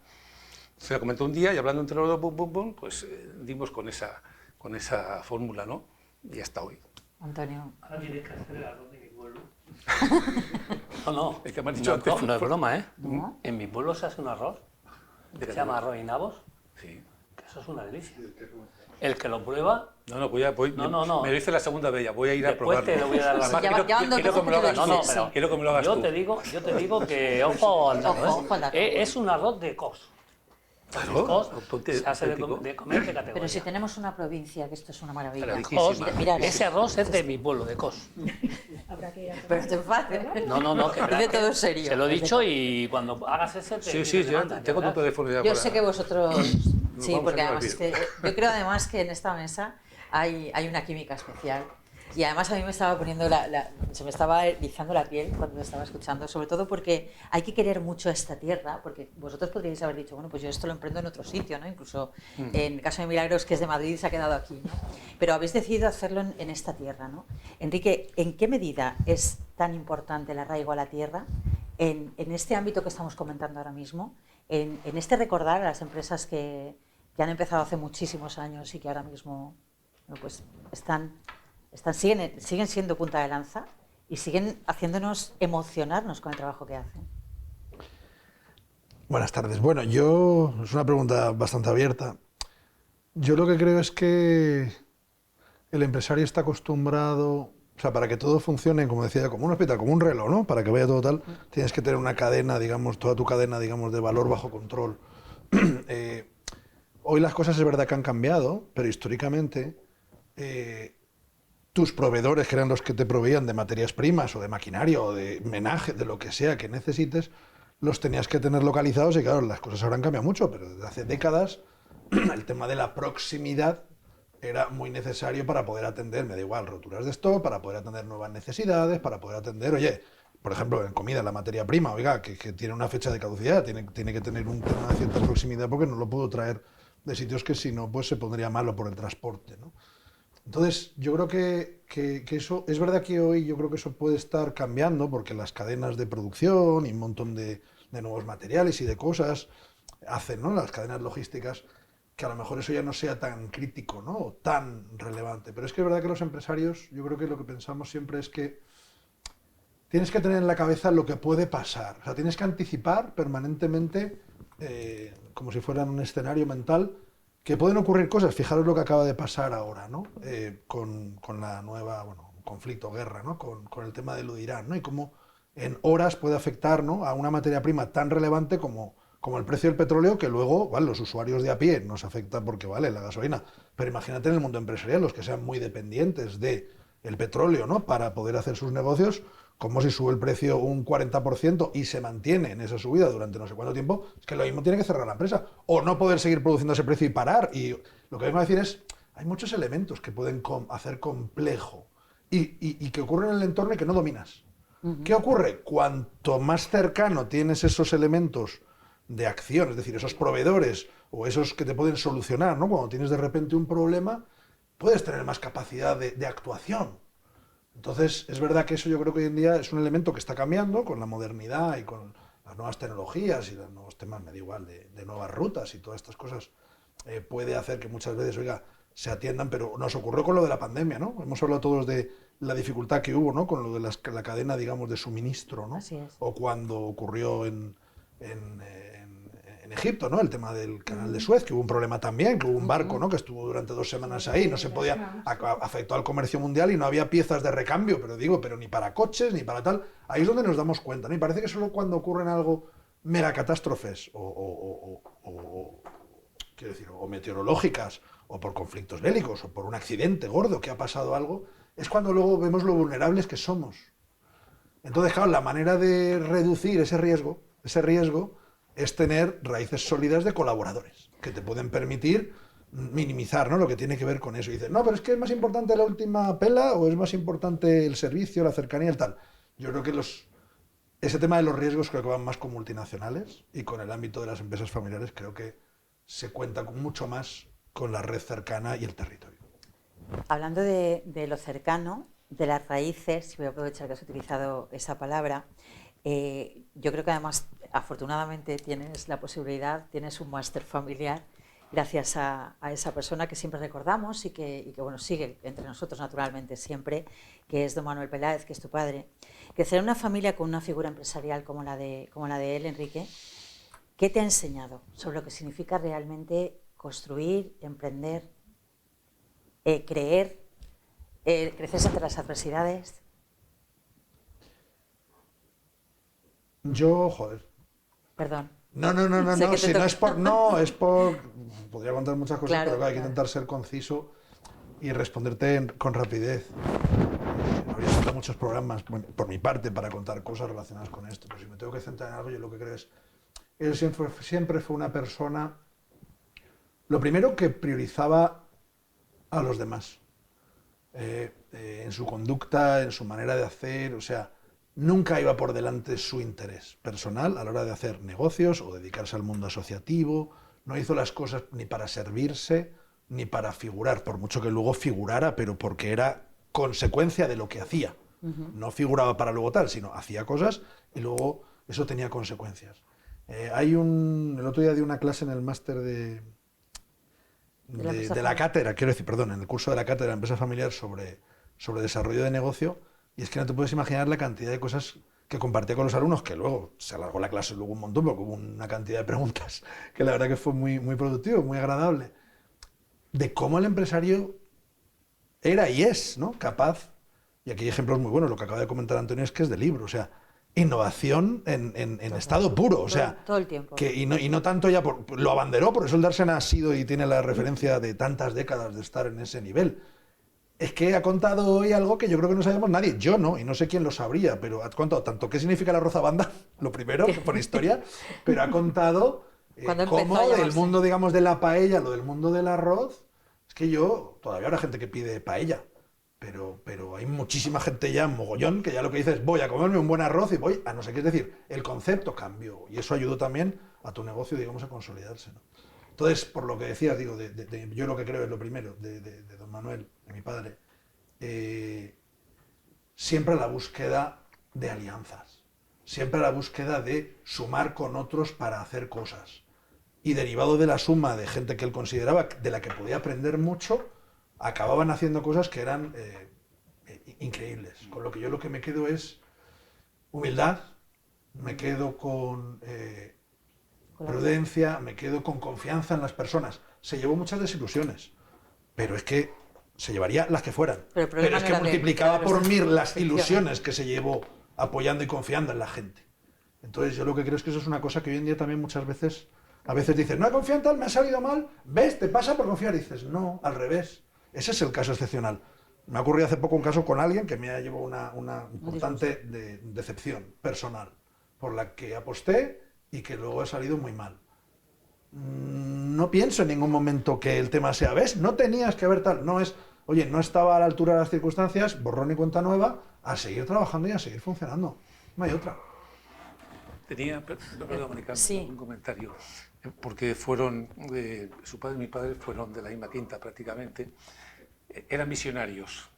se la comentó un día y hablando entre los dos, pues dimos con esa fórmula, ¿no? Y hasta hoy. Antonio. Ahora tienes que hacer el arroz de mi pueblo. No, El que me has dicho antes. no es broma, ¿eh? ¿No? En mi pueblo se hace un arroz, se llama arroz y nabos, Sí. que eso es una delicia. El que lo prueba, No, No. me lo hice la segunda vez, ya voy a ir a después probarlo. te lo voy a dar la Además, Ya van dos quiero que me lo veces que hagas te lo tú. dices, pero Quiero que me lo hagas yo tú. te digo que ojo al dato, Ojo al dato. Es un arroz de cos. Claro, Cos auténtico. se hace de comer de categoría. Pero si tenemos una provincia, que esto es una maravilla. Claro, Cos, Mira, ese arroz es de mi pueblo, de Cos. Habrá que ir a Pero te enfades. No, que Dice todo serio. se lo he dicho y cuando hagas ese te Sí, te ya mandan, tengo tu verás. teléfono ya. Yo para- sé que vosotros... Sí, vamos porque a además es que yo creo además que en esta mesa hay una química especial. Y además a mí me estaba poniendo se me estaba erizando la piel cuando lo estaba escuchando, sobre todo porque hay que querer mucho esta tierra, porque vosotros podríais haber dicho, bueno, pues yo esto lo emprendo en otro sitio, ¿no? Incluso en el caso de Milagros, que es de Madrid, se ha quedado aquí, ¿no? Pero habéis decidido hacerlo en esta tierra, ¿no? Enrique, ¿en qué medida es tan importante el arraigo a la tierra en este ámbito que estamos comentando ahora mismo, en este recordar a las empresas que han empezado hace muchísimos años y que ahora mismo, bueno, pues siguen siendo punta de lanza y siguen haciéndonos emocionarnos con el trabajo que hacen? Buenas tardes. Bueno, es una pregunta bastante abierta. Yo lo que creo es que el empresario está acostumbrado, o sea, para que todo funcione, como decía, como un hospital, como un reloj, ¿no? Para que vaya todo tal, tienes que tener una cadena, digamos, toda tu cadena, digamos, de valor bajo control. Hoy las cosas es verdad que han cambiado, pero históricamente tus proveedores, que eran los que te proveían de materias primas o de maquinaria o de menaje, de lo que sea que necesites, los tenías que tener localizados y claro, las cosas habrán cambiado mucho, pero desde hace décadas el tema de la proximidad era muy necesario para poder atender, me da igual, roturas de stock, para poder atender nuevas necesidades, para poder atender, oye, por ejemplo, en comida, la materia prima, oiga, que tiene una fecha de caducidad, tiene que tener un tema de cierta proximidad porque no lo puedo traer de sitios que si no, pues se pondría malo por el transporte, ¿no? Entonces, yo creo que eso, es verdad que hoy yo creo que eso puede estar cambiando porque las cadenas de producción y un montón de nuevos materiales y de cosas hacen, ¿no? Las cadenas logísticas, que a lo mejor eso ya no sea tan crítico, ¿no? O tan relevante. Pero es que es verdad que los empresarios, yo creo que lo que pensamos siempre es que tienes que tener en la cabeza lo que puede pasar. O sea, tienes que anticipar permanentemente, como si fuera un escenario mental, que pueden ocurrir cosas. Fijaros lo que acaba de pasar ahora, ¿no? Con la nueva, conflicto, guerra, ¿no? Con el tema de lo de Irán, ¿no? Y cómo en horas puede afectar, ¿no? A una materia prima tan relevante como el precio del petróleo, que luego, vale, los usuarios de a pie nos afecta porque vale la gasolina. Pero imagínate en el mundo empresarial, los que sean muy dependientes del petróleo, ¿no? Para poder hacer sus negocios, como si sube el precio un 40% y se mantiene en esa subida durante no sé cuánto tiempo, es que lo mismo tiene que cerrar la empresa o no poder seguir produciendo ese precio y parar. Y lo que vengo a decir es, hay muchos elementos que pueden hacer complejo y que ocurren en el entorno y que no dominas. ¿Qué ocurre? Cuanto más cercano tienes esos elementos de acción, es decir, esos proveedores o esos que te pueden solucionar, ¿no? Cuando tienes de repente un problema, puedes tener más capacidad de actuación. Entonces, es verdad que eso yo creo que hoy en día es un elemento que está cambiando con la modernidad y con las nuevas tecnologías y los nuevos temas, me da igual, de nuevas rutas y todas estas cosas, puede hacer que muchas veces, oiga, se atiendan, pero nos ocurrió con lo de la pandemia, ¿no? Hemos hablado todos de la dificultad que hubo, ¿no? Con lo de la cadena, digamos, de suministro, ¿no? Así es. O cuando ocurrió en Egipto, ¿no? El tema del canal de Suez, que hubo un problema también, que hubo un barco, ¿no? Que estuvo durante 2 semanas ahí, no se podía, afectó al comercio mundial y no había piezas de recambio, pero ni para coches, ni para tal. Ahí es donde nos damos cuenta, ¿no? Y parece que solo cuando ocurren algo mera catástrofes quiero decir, o meteorológicas, o por conflictos bélicos, o por un accidente gordo que ha pasado algo, es cuando luego vemos lo vulnerables que somos. Entonces, claro, la manera de reducir ese riesgo es tener raíces sólidas de colaboradores, que te pueden permitir minimizar, ¿no?, lo que tiene que ver con eso. Y dices, no, pero es que es más importante la última pela o es más importante el servicio, la cercanía, el tal. Yo creo que ese tema de los riesgos creo que van más con multinacionales, y con el ámbito de las empresas familiares creo que se cuenta mucho más con la red cercana y el territorio. Hablando de lo cercano, de las raíces, y voy a aprovechar que has utilizado esa palabra, yo creo que además, afortunadamente, tienes la posibilidad, tienes un máster familiar, gracias a esa persona que siempre recordamos y que bueno, sigue entre nosotros naturalmente siempre, que es don Manuel Peláez, que es tu padre. Crecer en una familia con una figura empresarial como la de él, Enrique, ¿qué te ha enseñado sobre lo que significa realmente construir, emprender, creer, crecerse entre las adversidades? Yo, joder. Perdón. No, si no es por... Podría contar muchas cosas, claro, pero hay que intentar ser conciso y responderte con rapidez. Habría sido muchos programas, por mi parte, para contar cosas relacionadas con esto, pero si me tengo que centrar en algo, yo lo que creo es... Él siempre fue una persona, lo primero, que priorizaba a los demás. En su conducta, en su manera de hacer, o sea... Nunca iba por delante su interés personal a la hora de hacer negocios o dedicarse al mundo asociativo. No hizo las cosas ni para servirse ni para figurar, por mucho que luego figurara, pero porque era consecuencia de lo que hacía. No figuraba para luego tal, sino hacía cosas y luego eso tenía consecuencias. El otro día di una clase en el máster de la cátedra, quiero decir, perdón, en el curso de la cátedra de empresa familiar sobre desarrollo de negocio. Y es que no te puedes imaginar la cantidad de cosas que compartía con los alumnos, que luego se alargó la clase luego un montón, porque hubo una cantidad de preguntas que la verdad que fue muy, muy productivo, muy agradable, de cómo el empresario era y es, ¿no?, capaz, y aquí hay ejemplos muy buenos, lo que acaba de comentar Antonio es que es de libro, o sea, innovación en estado puro, o sea, todo el tiempo. Y no tanto ya, lo abanderó, por eso el Dársena ha sido y tiene la referencia de tantas décadas de estar en ese nivel. Es que ha contado hoy algo que yo creo que no sabemos nadie. Yo no, y no sé quién lo sabría, pero ha contado tanto qué significa la rozabanda, lo primero, por historia, pero ha contado cómo del mundo, digamos, de la paella, lo del mundo del arroz. Es que todavía habrá gente que pide paella, pero hay muchísima gente ya, mogollón, que ya lo que dice es voy a comerme un buen arroz y voy a no sé qué. Es decir, el concepto cambió y eso ayudó también a tu negocio, digamos, a consolidarse, ¿no? Entonces, por lo que decías, digo, yo lo que creo es lo primero, de don Manuel, de mi padre, siempre la búsqueda de alianzas, siempre la búsqueda de sumar con otros para hacer cosas. Y derivado de la suma de gente que él consideraba, de la que podía aprender mucho, acababan haciendo cosas que eran increíbles. Con lo que yo lo que me quedo es humildad, me quedo con... prudencia, me quedo con confianza en las personas. Se llevó muchas desilusiones, pero es que se llevaría las que fueran. Pero es que multiplicaba por 1000 las ilusiones que se llevó apoyando y confiando en la gente. Entonces yo lo que creo es que eso es una cosa que hoy en día también muchas veces, a veces dices, no he confiado en tal, me ha salido mal, ¿ves? Te pasa por confiar. Y dices, no, al revés. Ese es el caso excepcional. Me ha ocurrido hace poco un caso con alguien que me ha llevado una importante decepción personal, por la que aposté y que luego ha salido muy mal. No pienso en ningún momento que el tema sea, ¿ves? No tenías que haber tal. No es, oye, no estaba a la altura de las circunstancias, borrón y cuenta nueva, a seguir trabajando y a seguir funcionando. No hay otra. Perdón, Mónica, sí. Un comentario. Porque su padre y mi padre fueron de la misma quinta prácticamente. Eran misionarios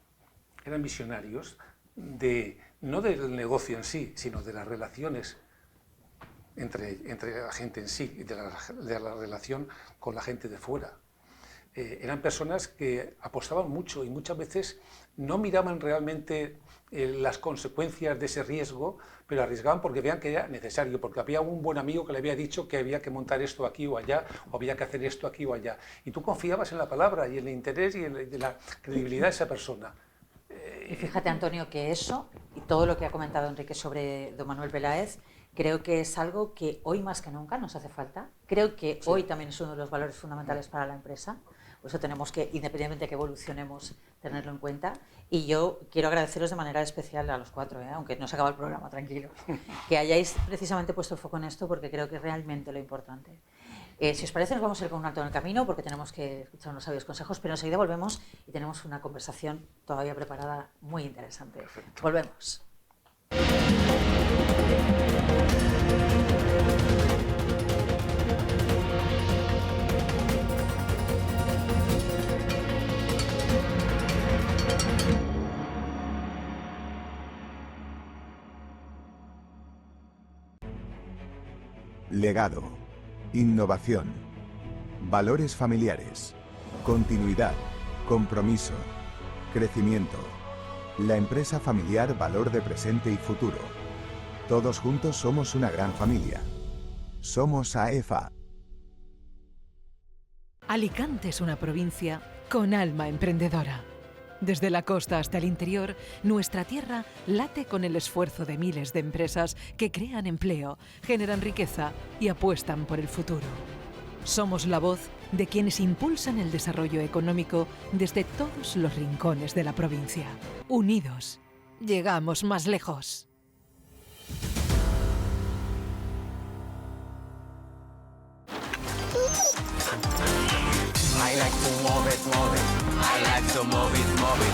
no del negocio en sí, sino de las relaciones entre la gente en sí y de la relación con la gente de fuera. Eran personas que apostaban mucho y muchas veces no miraban realmente las consecuencias de ese riesgo, pero arriesgaban porque veían que era necesario, porque había un buen amigo que le había dicho que había que montar esto aquí o allá, o había que hacer esto aquí o allá. Y tú confiabas en la palabra y en el interés y en la credibilidad de esa persona. Y fíjate, Antonio, que eso y todo lo que ha comentado Enrique sobre don Manuel Peláez, creo que es algo que hoy más que nunca nos hace falta. Creo que hoy también es uno de los valores fundamentales para la empresa, Por eso tenemos que, independientemente de que evolucionemos, tenerlo en cuenta. Y yo quiero agradeceros de manera especial a los 4, aunque no se acaba el programa, tranquilos, que hayáis precisamente puesto el foco en esto, porque creo que es realmente lo importante. Si os parece, nos vamos a ir con un alto en el camino, porque tenemos que escuchar unos sabios consejos, pero enseguida volvemos y tenemos una conversación todavía preparada muy interesante. Perfecto. Volvemos. Legado, innovación, valores familiares, continuidad, compromiso, crecimiento. La empresa familiar Valor de presente y futuro. Todos juntos somos una gran familia. Somos AEFA. Alicante es una provincia con alma emprendedora. Desde la costa hasta el interior, nuestra tierra late con el esfuerzo de miles de empresas que crean empleo, generan riqueza y apuestan por el futuro. Somos la voz de quienes impulsan el desarrollo económico desde todos los rincones de la provincia. Unidos, llegamos más lejos. I like to move it, move it. I like to move it, move it.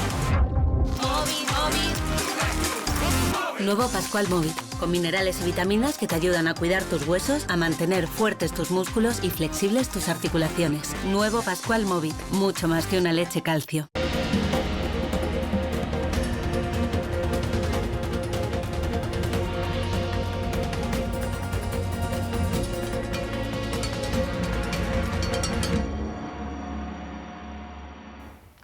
Nuevo Pascual Movit, con minerales y vitaminas que te ayudan a cuidar tus huesos, a mantener fuertes tus músculos y flexibles tus articulaciones. Nuevo Pascual Movit, mucho más que una leche calcio.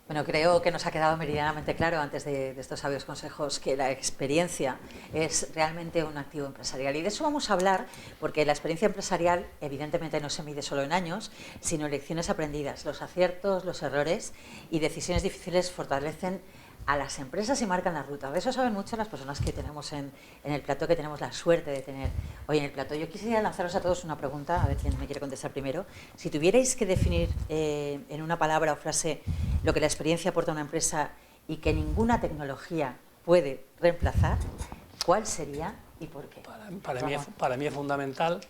Bueno, creo que nos ha quedado meridianamente claro antes de estos sabios consejos que la experiencia es realmente un activo empresarial. Y de eso vamos a hablar porque la experiencia empresarial evidentemente no se mide solo en años, sino en lecciones aprendidas. Los aciertos, los errores y decisiones difíciles fortalecen a las empresas y marcan la ruta. De eso saben mucho las personas que tenemos en el plató, que tenemos la suerte de tener hoy en el plató. Yo quisiera lanzaros a todos una pregunta, a ver quién me quiere contestar primero. Si tuvierais que definir en una palabra o frase lo que la experiencia aporta a una empresa y que ninguna tecnología puede reemplazar, ¿cuál sería y por qué? Para mí es fundamental.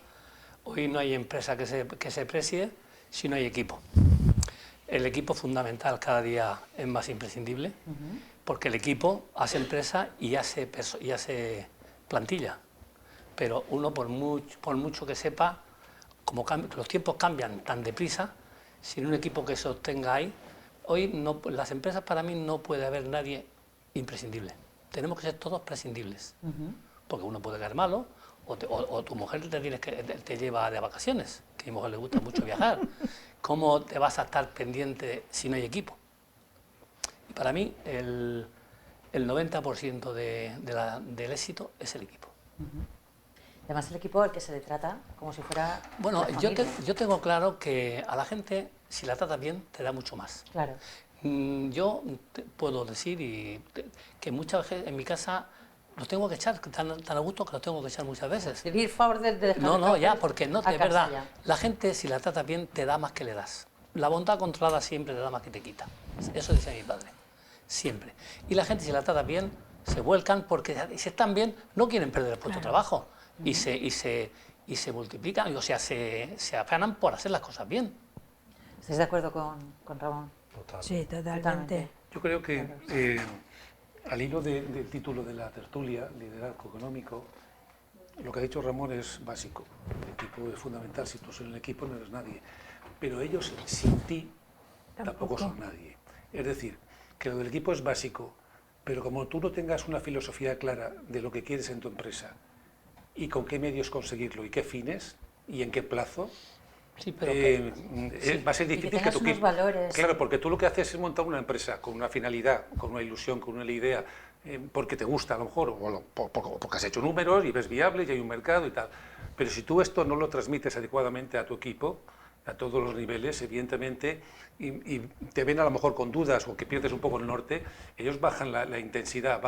Hoy no hay empresa que se precie si no hay equipo. El equipo fundamental cada día es más imprescindible, porque el equipo hace empresa y hace plantilla. Pero uno, por mucho que sepa, como los tiempos cambian tan deprisa, sin un equipo que se obtenga ahí, hoy las empresas para mí no puede haber nadie imprescindible. Tenemos que ser todos prescindibles, porque uno puede caer malo, o tu mujer te lleva de vacaciones, que a mi mujer le gusta mucho viajar. ¿Cómo te vas a estar pendiente si no hay equipo? Y para mí el 90% del éxito es el equipo. Además el equipo al que se le trata como si fuera... Bueno, yo tengo claro que a la gente, si la tratas bien, te da mucho más. Claro. Yo puedo decir que muchas veces en mi casa los tengo que echar, tan a gusto que los tengo que echar muchas veces. Pedir favor de dejar No, ya, porque no, de verdad, ya. la gente si la tratas bien te da más que le das. La bondad controlada siempre te da más que te quita. Eso decía mi padre, siempre. Y la gente si la tratas bien se vuelcan porque si están bien no quieren perder el puesto de trabajo y se multiplican, o sea, se afanan por hacer las cosas bien. ¿Estáis de acuerdo con Ramón? Total. Sí, totalmente. Yo creo que al hilo del título de la tertulia, liderazgo económico, lo que ha dicho Ramón es básico. El equipo es fundamental. Si tú eres en el equipo no eres nadie. Pero ellos sin ti tampoco son nadie. Es decir, que lo del equipo es básico, pero como tú no tengas una filosofía clara de lo que quieres en tu empresa y con qué medios conseguirlo y qué fines y en qué plazo, sí, pero va a ser difícil que tú unos valores. Claro, porque tú lo que haces es montar una empresa con una finalidad, con una ilusión, con una idea, porque te gusta a lo mejor, o porque has hecho números y ves viable y hay un mercado y tal. Pero si tú esto no lo transmites adecuadamente a tu equipo, a todos los niveles, evidentemente, y te ven a lo mejor con dudas o que pierdes un poco el norte, ellos bajan la intensidad,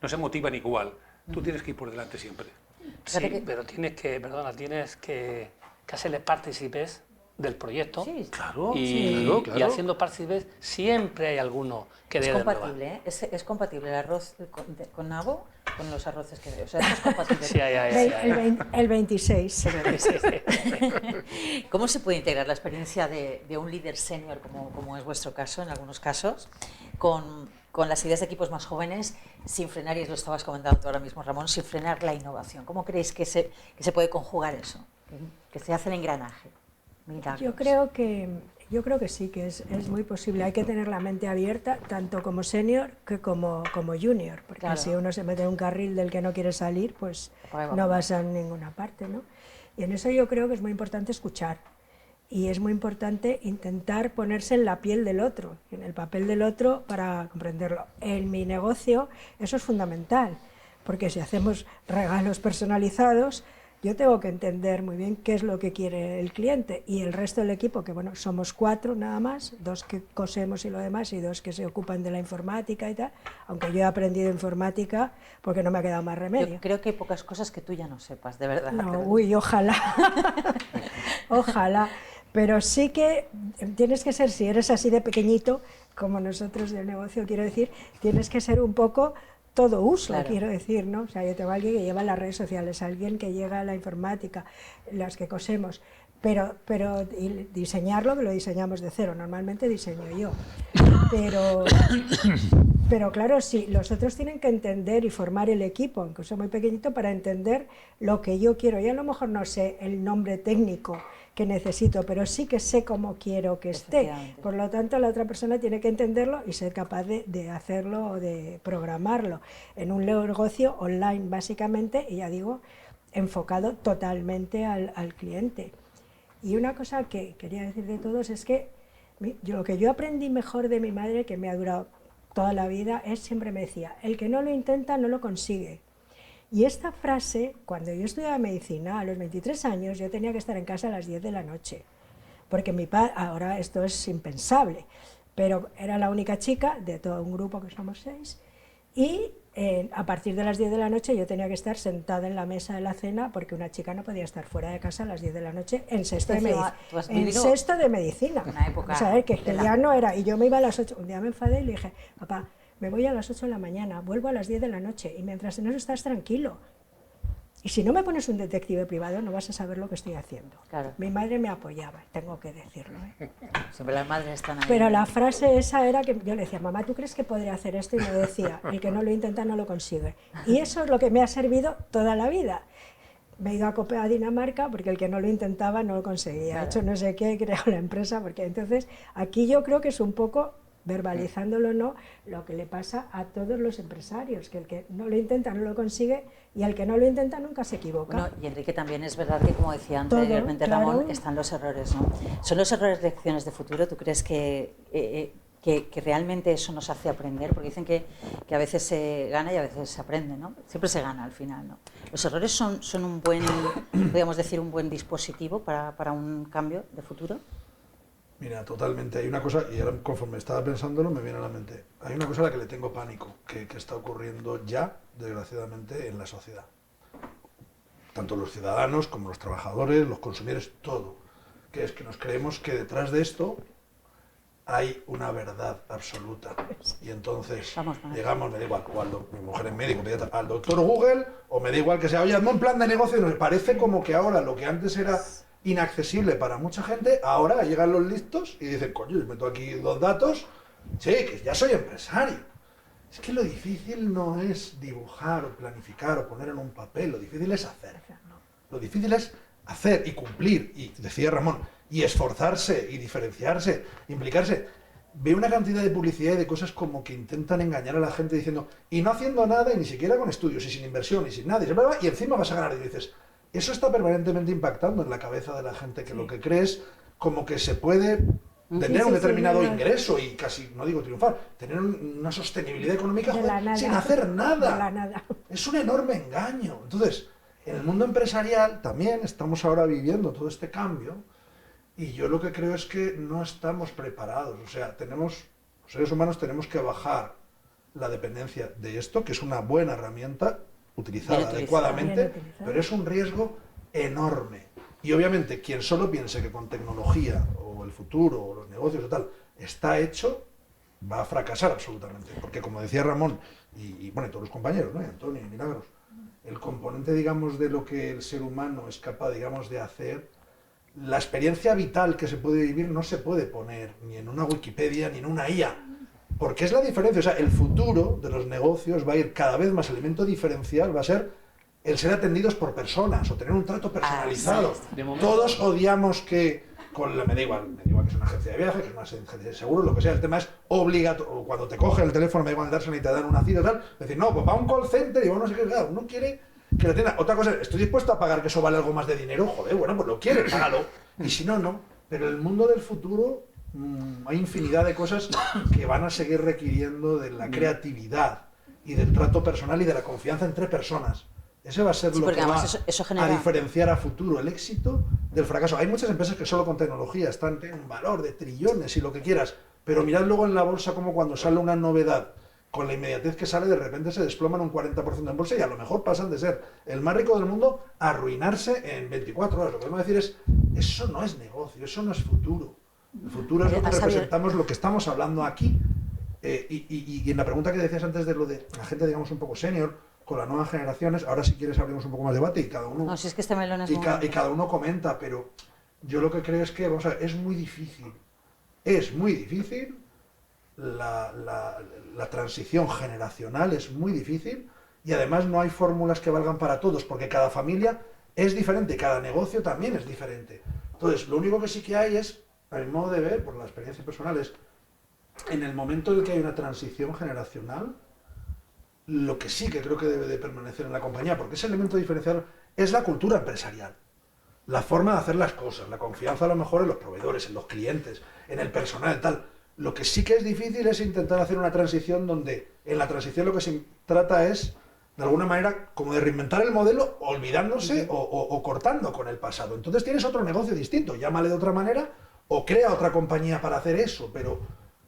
no se motivan igual. Tú tienes que ir por delante siempre. Sí, pero tienes que hacerles partícipes del proyecto. Sí, Claro, y, claro. y haciendo partícipes siempre hay alguno que es debe compatible, ¿eh? Es compatible el arroz con nabo con los arroces que... O sea, esto es compatible. Sí, hay. El 26. ¿Cómo se puede integrar la experiencia de un líder senior, como es vuestro caso, en algunos casos, con las ideas de equipos más jóvenes, sin frenar, y lo estabas comentando tú ahora mismo, Ramón, sin frenar la innovación? ¿Cómo creéis que se puede conjugar eso? Que se hace el engranaje. Milagros. Yo creo que sí, que es muy posible. Hay que tener la mente abierta, tanto como senior que como junior, porque Claro. si uno se mete en un carril del que no quiere salir, pues Por ahí va. no vas a ninguna parte, ¿no? Y en eso yo creo que es muy importante escuchar. Y es muy importante intentar ponerse en la piel del otro, en el papel del otro para comprenderlo. En mi negocio eso es fundamental, porque si hacemos regalos personalizados, yo tengo que entender muy bien qué es lo que quiere el cliente, y el resto del equipo, que bueno, somos 4 nada más, 2 que cosemos y lo demás, y 2 que se ocupan de la informática y tal, aunque yo he aprendido informática porque no me ha quedado más remedio. Yo creo que hay pocas cosas que tú ya no sepas, de verdad. No, uy, ojalá, ojalá, pero sí que tienes que ser, si eres así de pequeñito, como nosotros del negocio, quiero decir, tienes que ser un poco todo uso, Claro. quiero decir, ¿no? O sea, yo tengo a alguien que lleva las redes sociales, alguien que llega a la informática, las que cosemos, pero y diseñarlo, que lo diseñamos de cero, normalmente diseño yo, pero claro, sí, los otros tienen que entender y formar el equipo, aunque sea muy pequeñito, para entender lo que yo quiero. Yo a lo mejor no sé el nombre técnico que necesito, pero sí que sé cómo quiero que esté. Efectivamente. Por lo tanto, la otra persona tiene que entenderlo y ser capaz de hacerlo o de programarlo en un negocio online, básicamente, y ya digo, enfocado totalmente al cliente. Y una cosa que quería decir de todos es que lo que yo aprendí mejor de mi madre, que me ha durado toda la vida, es siempre me decía, el que no lo intenta no lo consigue. Y esta frase, cuando yo estudiaba medicina, a los 23 años, yo tenía que estar en casa a las 10 de la noche, porque mi padre, ahora esto es impensable, pero era la única chica de todo un grupo que somos 6, y a partir de las 10 de la noche yo tenía que estar sentada en la mesa de la cena, porque una chica no podía estar fuera de casa a las 10 de la noche en sexto de medicina. Una época O sea, que de la- ya no era, y yo me iba a las 8, un día me enfadé y le dije, papá, me voy a las 8 de la mañana, vuelvo a las 10 de la noche, y mientras en eso estás tranquilo. Y si no me pones un detective privado, no vas a saber lo que estoy haciendo. Claro. Mi madre me apoyaba, tengo que decirlo, ¿eh? Siempre las madres están ahí. Pero la frase esa era que yo le decía, mamá, ¿tú crees que podría hacer esto? Y me decía, el que no lo intenta no lo consigue. Y eso es lo que me ha servido toda la vida. Me he ido a Dinamarca porque el que no lo intentaba no lo conseguía. Claro. He hecho no sé qué, he creado la empresa, porque entonces aquí yo creo que es un poco, verbalizándolo no, lo que le pasa a todos los empresarios, que el que no lo intenta no lo consigue, y el que no lo intenta nunca se equivoca. Bueno, y Enrique, también es verdad que, como decía Todo, anteriormente claro. Ramón, están los errores, ¿no? ¿Son los errores lecciones de futuro? ¿Tú crees que realmente eso nos hace aprender? Porque dicen que a veces se gana y a veces se aprende, ¿no? Siempre se gana al final, ¿no? ¿Los errores son un buen, podríamos decir, un buen dispositivo para un cambio de futuro? Mira, totalmente. Hay una cosa, y ahora conforme estaba pensándolo me viene a la mente, hay una cosa a la que le tengo pánico, que está ocurriendo ya, desgraciadamente, en la sociedad. Tanto los ciudadanos como los trabajadores, los consumidores, todo. Que es que nos creemos que detrás de esto hay una verdad absoluta. Y entonces, digamos, me da igual, mi mujer es médico, pediatra, al doctor Google, o me da igual que sea, oye, hazme un plan de negocio, nos parece como que ahora lo que antes era inaccesible para mucha gente, ahora llegan los listos y dicen, coño, yo meto aquí 2 datos, sí, que ya soy empresario. Es que lo difícil no es dibujar o planificar o poner en un papel, lo difícil es hacer. Lo difícil es hacer y cumplir, y decía Ramón, y esforzarse y diferenciarse, implicarse. Veo una cantidad de publicidad y de cosas como que intentan engañar a la gente diciendo, y no haciendo nada, y ni siquiera con estudios, y sin inversión, y sin nada, y encima vas a ganar. Y dices, eso está permanentemente impactando en la cabeza de la gente, que lo que crees como que se puede tener un determinado ingreso y casi, no digo triunfar, tener una sostenibilidad económica sin hacer nada. De la nada. Es un enorme engaño. Entonces, en el mundo empresarial también estamos ahora viviendo todo este cambio, y yo lo que creo es que no estamos preparados. O sea, los seres humanos tenemos que bajar la dependencia de esto, que es una buena herramienta, utilizada adecuadamente, pero es un riesgo enorme. Y obviamente quien solo piense que con tecnología o el futuro o los negocios o tal está hecho, va a fracasar absolutamente. Porque como decía Ramón, y bueno, y todos los compañeros, ¿no? Y Antonio y Milagros, el componente, digamos, de lo que el ser humano es capaz, digamos, de hacer, la experiencia vital que se puede vivir no se puede poner ni en una Wikipedia ni en una IA. Porque es la diferencia. O sea, el futuro de los negocios va a ir cada vez más, el elemento diferencial va a ser el ser atendidos por personas o tener un trato personalizado. Todos odiamos que, me da igual que es una agencia de viajes, que es una agencia de seguros, lo que sea, el tema es obligatorio. Cuando te cogen el teléfono, me da igual dársela y te dan una cita y tal, decir, no, pues va a un call center y no sé qué, claro, uno quiere que lo tenga. Otra cosa, estoy dispuesto a pagar que eso vale algo más de dinero, joder, bueno, pues lo quiere, págalo. Y si no, no. Pero el mundo del futuro, hay infinidad de cosas que van a seguir requiriendo de la creatividad y del trato personal y de la confianza entre personas. Ese va a ser lo que va eso genera... a diferenciar a futuro el éxito del fracaso. Hay muchas empresas que solo con tecnología están en un valor de trillones y lo que quieras, pero mirad luego en la bolsa como cuando sale una novedad, con la inmediatez que sale, de repente se desploman un 40% en bolsa y a lo mejor pasan de ser el más rico del mundo a arruinarse en 24 horas. Lo que vamos a decir es, eso no es negocio, eso no es futuro. El futuro es lo que representamos, lo que estamos hablando aquí. Y en la pregunta que decías antes de lo de la gente, digamos, un poco senior, con las nuevas generaciones, ahora si quieres abrimos un poco más de debate y cada uno... No, si es que este melón es y cada uno comenta, pero yo lo que creo es que, vamos a ver, es muy difícil la transición generacional, es muy difícil, y además no hay fórmulas que valgan para todos, porque cada familia es diferente, cada negocio también es diferente. Entonces, lo único que sí que hay es, a mi modo de ver, por la experiencia personal, es en el momento en el que hay una transición generacional, lo que sí que creo que debe de permanecer en la compañía, porque ese elemento diferencial es la cultura empresarial, la forma de hacer las cosas, la confianza a lo mejor en los proveedores, en los clientes, en el personal, tal. Lo que sí que es difícil es intentar hacer una transición donde en la transición lo que se trata es, de alguna manera, como de reinventar el modelo, olvidándose o cortando con el pasado. Entonces tienes otro negocio distinto, llámale de otra manera, o crea otra compañía para hacer eso, pero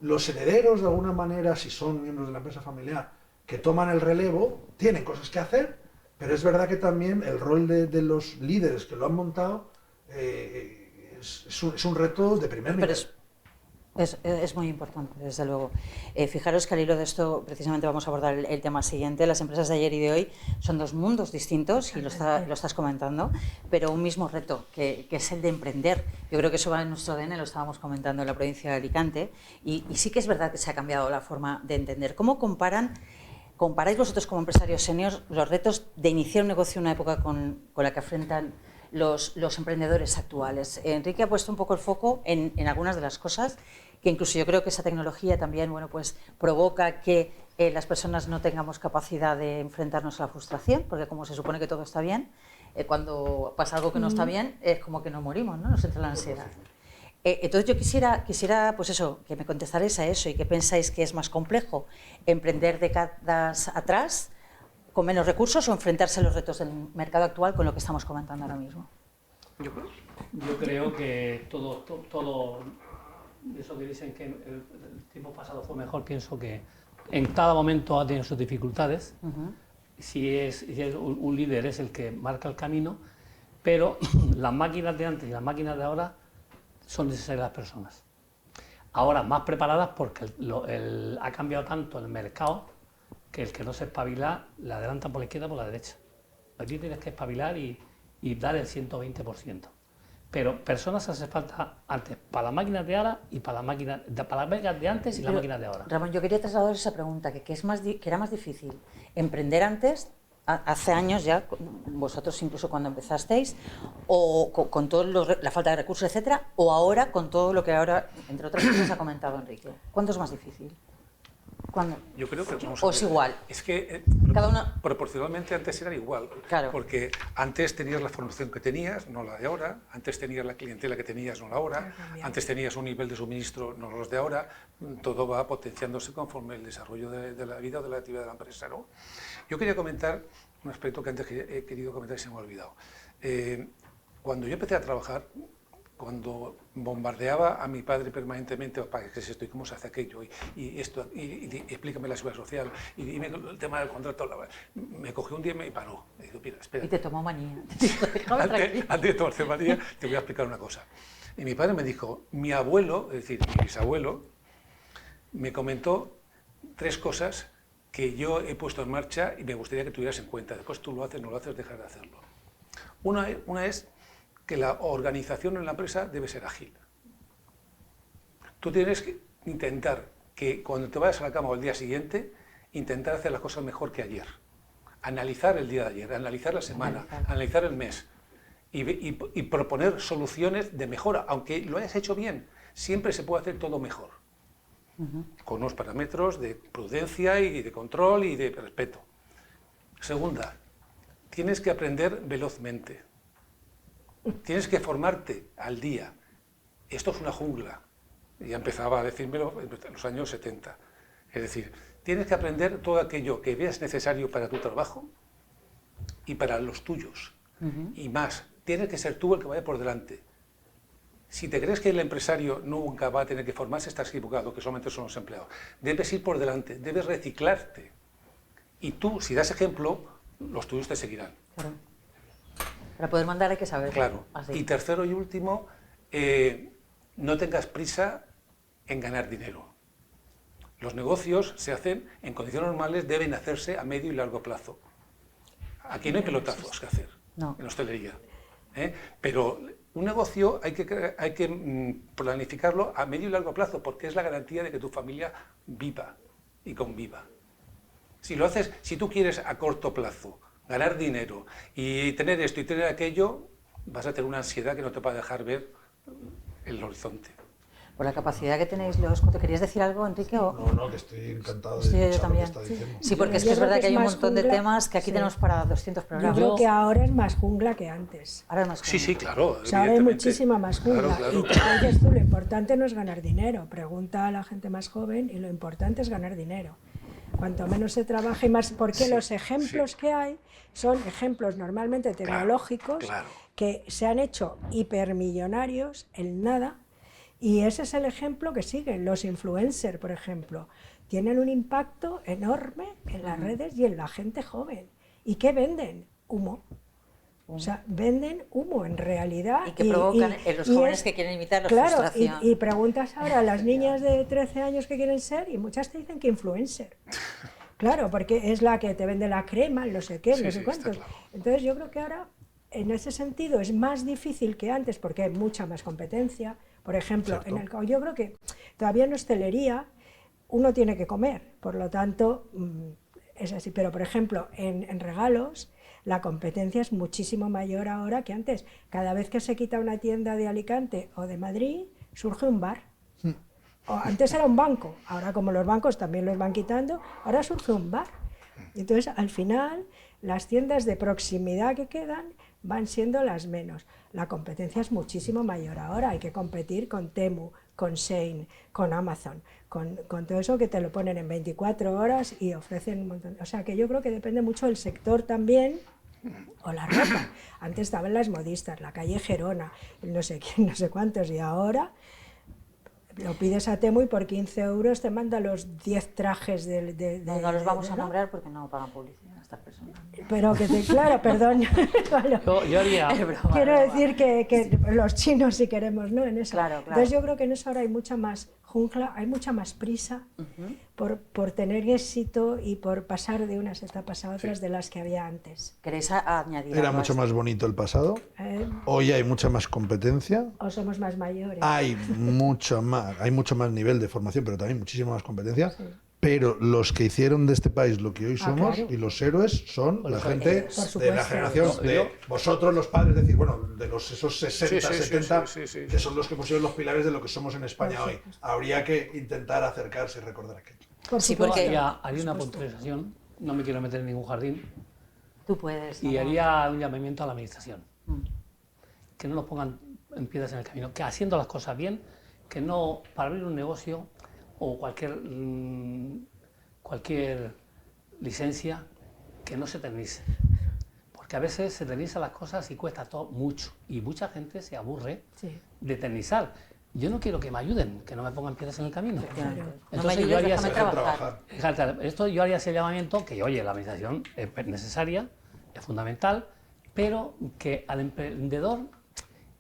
los herederos, de alguna manera, si son miembros de la empresa familiar, que toman el relevo, tienen cosas que hacer, pero es verdad que también el rol de los líderes que lo han montado es un reto de primer nivel. Es muy importante, desde luego. Fijaros que al hilo de esto, precisamente vamos a abordar el tema siguiente. Las empresas de ayer y de hoy son dos mundos distintos, y lo estás comentando, pero un mismo reto, que es el de emprender. Yo creo que eso va en nuestro ADN, lo estábamos comentando en la provincia de Alicante, y sí que es verdad que se ha cambiado la forma de entender. ¿Cómo comparáis vosotros como empresarios seniors los retos de iniciar un negocio en una época con la que afrontan los emprendedores actuales? Enrique ha puesto un poco el foco en algunas de las cosas que incluso yo creo que esa tecnología también, bueno, pues provoca que las personas no tengamos capacidad de enfrentarnos a la frustración, porque como se supone que todo está bien, cuando pasa algo que no está bien, es como que nos morimos, ¿no? Nos entra la ansiedad. Entonces yo quisiera, pues eso, que me contestarais a eso y que pensáis que es más complejo, emprender décadas atrás con menos recursos o enfrentarse a los retos del mercado actual con lo que estamos comentando ahora mismo. Yo creo que todo eso que dicen que el tiempo pasado fue mejor, pienso que en cada momento ha tenido sus dificultades. Si es un líder es el que marca el camino, pero las máquinas de antes y las máquinas de ahora son necesarias las personas. Ahora más preparadas porque ha cambiado tanto el mercado que el que no se espabila le adelanta por la izquierda o por la derecha. Aquí tienes que espabilar y dar el 120%. Pero personas hace falta antes para las máquinas de ahora y para las máquinas de antes y las máquinas de ahora. Ramón, yo quería trasladar esa pregunta, que era más difícil emprender antes, hace años ya, vosotros incluso cuando empezasteis, o con toda la falta de recursos, etcétera, o ahora con todo lo que ahora, entre otras cosas, ha comentado Enrique. ¿Cuándo es más difícil? ¿Cuándo? Yo creo que ¿O es igual? Es que cada una... proporcionalmente antes era igual, claro. Porque antes tenías la formación que tenías, no la de ahora, antes tenías la clientela que tenías, no la ahora, antes tenías un nivel de suministro, no los de ahora, todo va potenciándose conforme el desarrollo de la vida o de la actividad de la empresa, ¿no? Yo quería comentar un aspecto que antes he querido comentar y se me ha olvidado. Cuando yo empecé a trabajar, cuando bombardeaba a mi padre permanentemente, para qué es esto y cómo se hace aquello, y esto, y explícame la seguridad social, y dime el tema del contrato, me cogió un día y me paró. Me dijo, mira, espera. Y te tomó manía. Antes de tomarte manía, te voy a explicar una cosa. Y mi padre me dijo, mi abuelo, es decir, mi bisabuelo, me comentó 3 cosas que yo he puesto en marcha y me gustaría que tuvieras en cuenta. Después tú lo haces, no lo haces, dejas de hacerlo. Una es que la organización en la empresa debe ser ágil. Tú tienes que intentar que cuando te vayas a la cama o el día siguiente, intentar hacer las cosas mejor que ayer. Analizar el día de ayer, analizar la semana, analizar el mes y proponer soluciones de mejora. Aunque lo hayas hecho bien, siempre se puede hacer todo mejor. Con unos parámetros de prudencia y de control y de respeto. Segunda, tienes que aprender velozmente. Tienes que formarte al día. Esto es una jungla. Ya empezaba a decírmelo en los años 70. Es decir, tienes que aprender todo aquello que veas necesario para tu trabajo y para los tuyos. Y más, tienes que ser tú el que vaya por delante. Si te crees que el empresario nunca va a tener que formarse, estás equivocado, que solamente son los empleados. Debes ir por delante, debes reciclarte. Y tú, si das ejemplo, los tuyos te seguirán. Claro. Para poder mandar hay que saber. Claro. Así. Y tercero y último, no tengas prisa en ganar dinero. Los negocios se hacen en condiciones normales, deben hacerse a medio y largo plazo. Aquí no hay pelotazos que hacer, en hostelería. Pero un negocio hay que planificarlo a medio y largo plazo, porque es la garantía de que tu familia viva y conviva. Si lo haces, si tú quieres a corto plazo ganar dinero y tener esto y tener aquello, vas a tener una ansiedad que no te va a dejar ver el horizonte. Por la capacidad que tenéis los... ¿Te querías decir algo, Enrique? No, que estoy encantado de Sí, yo escuchar también. lo que está diciendo. Sí, porque es que Yo es creo verdad que que hay es un más montón de jungla. temas que aquí Sí. tenemos para 200 Yo programas. creo que ahora es más jungla que antes. Ahora es más Sí, sí, claro. O sea, ahora hay evidentemente. muchísima más jungla. Claro, Y como dices tú, lo importante no es ganar dinero. Pregunta a la gente más joven y lo importante es ganar dinero. Cuanto menos se trabaja y más, porque los ejemplos que hay son ejemplos normalmente tecnológicos que se han hecho hipermillonarios en nada, y ese es el ejemplo que siguen. Los influencers, por ejemplo, tienen un impacto enorme en las redes y en la gente joven. ¿Y qué venden? Humo. O sea, venden humo en realidad. Y que provocan en los jóvenes que quieren imitar la frustración. Y preguntas ahora a las niñas de 13 años que quieren ser y muchas te dicen que influencer. Claro, porque es la que te vende la crema, no sé qué, no sé cuántos. Claro. Entonces yo creo que ahora, en ese sentido, es más difícil que antes porque hay mucha más competencia. Por ejemplo, yo creo que todavía en hostelería uno tiene que comer, por lo tanto es así. Pero, por ejemplo, en regalos, la competencia es muchísimo mayor ahora que antes. Cada vez que se quita una tienda de Alicante o de Madrid, surge un bar. O antes era un banco, ahora como los bancos también los van quitando, ahora surge un bar. Entonces, al final, las tiendas de proximidad que quedan van siendo las menos. La competencia es muchísimo mayor ahora, hay que competir con Temu, con Shein, con Amazon, con todo eso que te lo ponen en 24 horas y ofrecen un montón. O sea, que yo creo que depende mucho del sector también, o la ropa. Antes estaban las modistas, la calle Gerona, no sé quién, no sé cuántos, y ahora lo pides a Temu y por 15 euros te manda los 10 trajes de no los vamos a nombrar porque no pagan publicidad a estas personas. Pero que te, claro, perdón. Yo haría... Quiero decir que los chinos, si queremos, ¿no? En eso. Claro. Entonces yo creo que en eso ahora hay mucha más jungla, hay mucha más prisa por tener éxito y por pasar de unas etapas a otras de las que había antes. ¿Queréis añadir algo? Era mucho más bonito el pasado. Hoy hay mucha más competencia. O somos más mayores. Hay mucho más nivel de formación, pero también muchísima más competencia. Sí. Pero los que hicieron de este país lo que hoy somos y los héroes son la gente de la generación de vosotros, los padres, es decir, bueno, de esos 60, 70, que son los que pusieron los pilares de lo que somos en España hoy. Habría que intentar acercarse y recordar aquello. Sí, porque haría una puntualización, no me quiero meter en ningún jardín. Tú puedes. Y haría un llamamiento a la administración. Que no nos pongan en piedras en el camino, que haciendo las cosas bien, que no, para abrir un negocio o cualquier licencia, que no se eternice. porque a veces se tenisan las cosas y cuesta todo mucho, y mucha gente se aburre de tenizar. Yo no quiero que me ayuden, que no me pongan piedras en el camino. Entonces yo haría yo haría ese llamamiento, que oye, la administración es necesaria, es fundamental, pero que al emprendedor,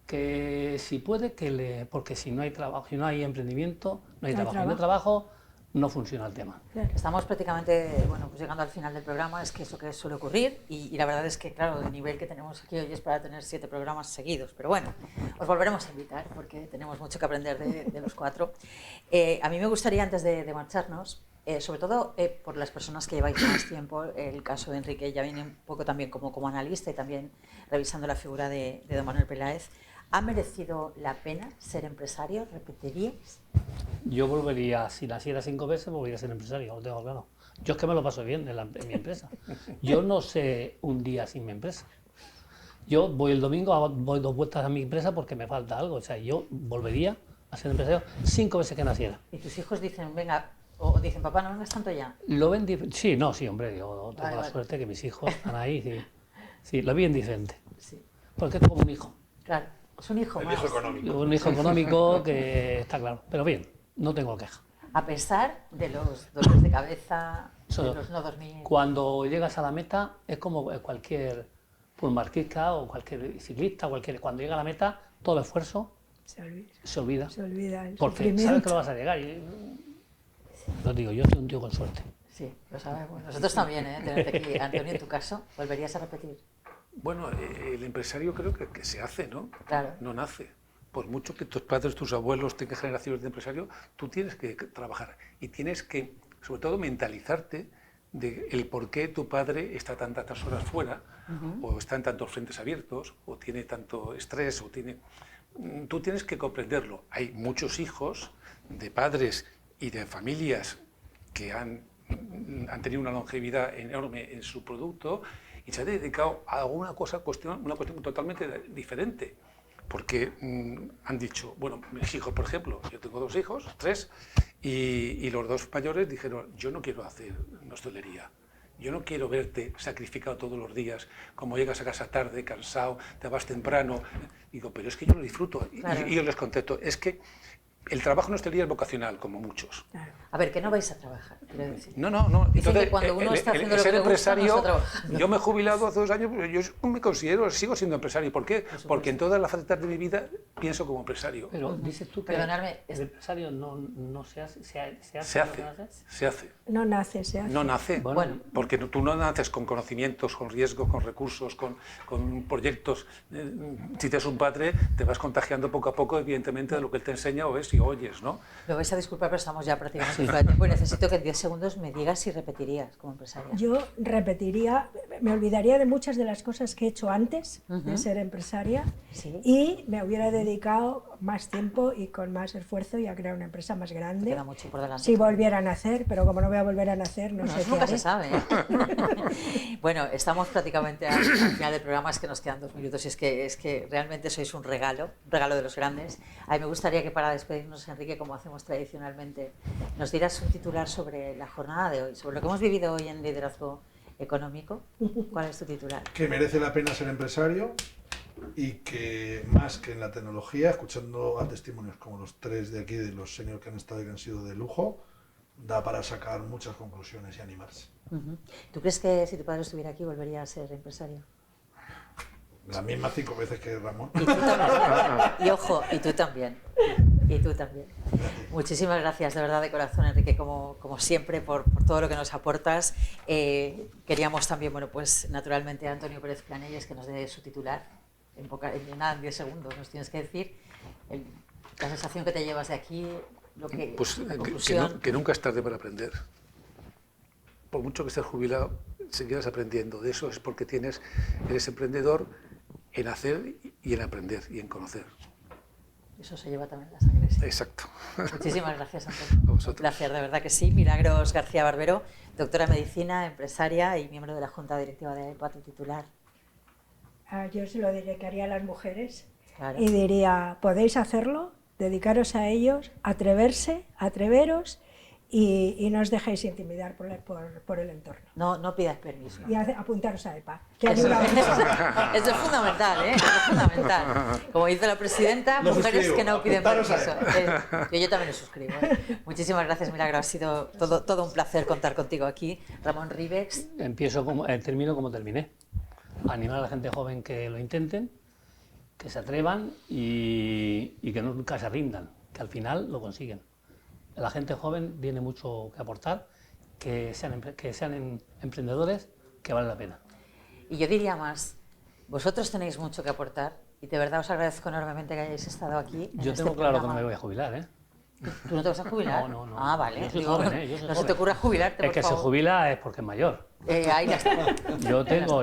que si puede, porque si no hay trabajo, si no hay emprendimiento, no hay trabajo. Si no hay trabajo, no funciona el tema. Estamos prácticamente pues llegando al final del programa, es que eso que suele ocurrir y la verdad es que, claro, el nivel que tenemos aquí hoy es para tener 7 programas seguidos, pero bueno, os volveremos a invitar porque tenemos mucho que aprender de los 4. A mí me gustaría, antes de marcharnos, sobre todo por las personas que lleváis más tiempo, el caso de Enrique ya viene un poco también como analista y también revisando la figura de don Manuel Peláez. ¿Ha merecido la pena ser empresario? ¿Repetiríais? Yo volvería, si naciera 5 veces, volvería a ser empresario, lo tengo claro. Yo es que me lo paso bien en mi empresa. Yo no sé un día sin mi empresa. Yo voy el domingo, voy 2 vueltas a mi empresa porque me falta algo. O sea, yo volvería a ser empresario 5 veces que naciera. ¿Y tus hijos dicen, venga, o dicen, papá, no vengas tanto ya? Lo ven diferente. Sí, hombre, yo tengo la suerte que mis hijos están ahí. Sí, lo ven diferente. Sí. Porque es como un hijo. Claro. Es un hijo más. Hijo económico. Un hijo económico que está claro. Pero bien, no tengo queja. A pesar de los dolores de cabeza, de los no dormir. Cuando llegas a la meta, es como cualquier pulmarquista o cualquier ciclista, cuando llega a la meta, todo el esfuerzo se olvida. Se olvida el porque sufrimiento. sabes que lo vas a llegar. Lo digo, yo soy un tío con suerte. Sí, lo sabemos. Nosotros también, tenerte aquí. Antonio, en tu caso, ¿volverías a repetir? Bueno, el empresario creo que se hace, ¿no? Claro. No nace. Por mucho que tus padres, tus abuelos tengan generaciones de empresario, tú tienes que trabajar y tienes que, sobre todo, mentalizarte de el por qué tu padre está tantas horas fuera, o está en tantos frentes abiertos, o tiene tanto estrés, Tú tienes que comprenderlo. Hay muchos hijos de padres y de familias que han tenido una longevidad enorme en su producto y se ha dedicado a una cuestión totalmente diferente. Porque han dicho, bueno, mis hijos, por ejemplo, yo tengo 2 hijos, 3, y los 2 mayores dijeron, yo no quiero hacer hostelería. Yo no quiero verte sacrificado todos los días, como llegas a casa tarde, cansado, te vas temprano. Digo, pero es que yo lo disfruto. Claro. Y yo les contesto, es que el trabajo en hostelería es vocacional, como muchos. Claro. A ver, que no vais a trabajar, quiero decir. No. Dicen que cuando uno está haciendo lo que le gusta, no está trabajando. Yo me he jubilado hace 2 años, pero yo me considero, sigo siendo empresario. ¿Por qué? Porque en todas las facetas de mi vida pienso como empresario. Pero dices tú que el empresario no se hace, se hace. No nace, se hace. No nace, bueno. Porque tú no naces con conocimientos, con riesgos, con recursos, con proyectos. Si tienes un padre, te vas contagiando poco a poco, evidentemente, de lo que él te enseña o ves y oyes, ¿no? Me vais a disculpar, pero estamos ya prácticamente fuera de tiempo y necesito que en 10 segundos me digas si repetirías como empresaria. Yo repetiría, me olvidaría de muchas de las cosas que he hecho antes de ser empresaria y me hubiera dedicado más tiempo y con más esfuerzo y a crear una empresa más grande. Queda mucho por delante. Si volviera a nacer, pero como no voy a volver a nacer, no sé qué nunca haré. se sabe. Bueno, estamos prácticamente al final del programa, es que nos quedan 2 minutos y es que realmente sois un regalo de los grandes. A mí me gustaría que para despedirnos, Enrique, como hacemos tradicionalmente, nos dieras un titular sobre la jornada de hoy, sobre lo que hemos vivido hoy en liderazgo económico. ¿Cuál es tu titular? Que merece la pena ser empresario y que más que en la tecnología, escuchando a testimonios como los 3 de aquí, de los seniors que han estado y que han sido de lujo, da para sacar muchas conclusiones y animarse. ¿Tú crees que si tu padre estuviera aquí volvería a ser empresario? Las mismas 5 veces que Ramón. Y tú también. Y ojo, y tú también. Y tú también. Muchísimas gracias, de verdad, de corazón, Enrique, como siempre, por todo lo que nos aportas. Queríamos también, bueno, pues naturalmente a Antonio Pérez Planelles que nos dé su titular. En 10 segundos nos tienes que decir la sensación que te llevas de aquí, pues, la conclusión. Que nunca es tarde para aprender. Por mucho que estés jubilado, seguirás aprendiendo. De eso es porque eres emprendedor en hacer y en aprender y en conocer. Eso se lleva también la sangre. Sí. Exacto. Muchísimas gracias, Antonio. Un placer, de verdad que sí. Milagros García Barbero, doctora en medicina, empresaria y miembro de la Junta Directiva de AEPA, tu titular. Yo se lo dedicaría a las mujeres, claro. Y diría, podéis hacerlo, dedicaros a ellos, atreveros y no os dejéis intimidar por el entorno. No pidas permiso. Y apuntaros a EPA, que Eso, ayuda mucho. eso es fundamental, ¿eh? Eso es fundamental. Como dice la presidenta, Lo mujeres suscribo. que no piden Apuntaros a permiso. Yo también lo suscribo. Muchísimas gracias, Milagro. Ha sido todo un placer contar contigo aquí. Ramón Ribex. Termino como terminé. Animar a la gente joven que lo intenten, que se atrevan y que nunca se rindan, que al final lo consiguen. La gente joven tiene mucho que aportar, que sean emprendedores, que vale la pena. Y yo diría más, vosotros tenéis mucho que aportar y de verdad os agradezco enormemente que hayáis estado aquí. Yo tengo claro que no me voy a jubilar, ¿eh? ¿Tú no te vas a jubilar? No. Ah, vale. Yo soy joven, ¿eh? Yo soy no se joven. te ocurra jubilarte, El que se jubila es porque es mayor. Ahí ya está.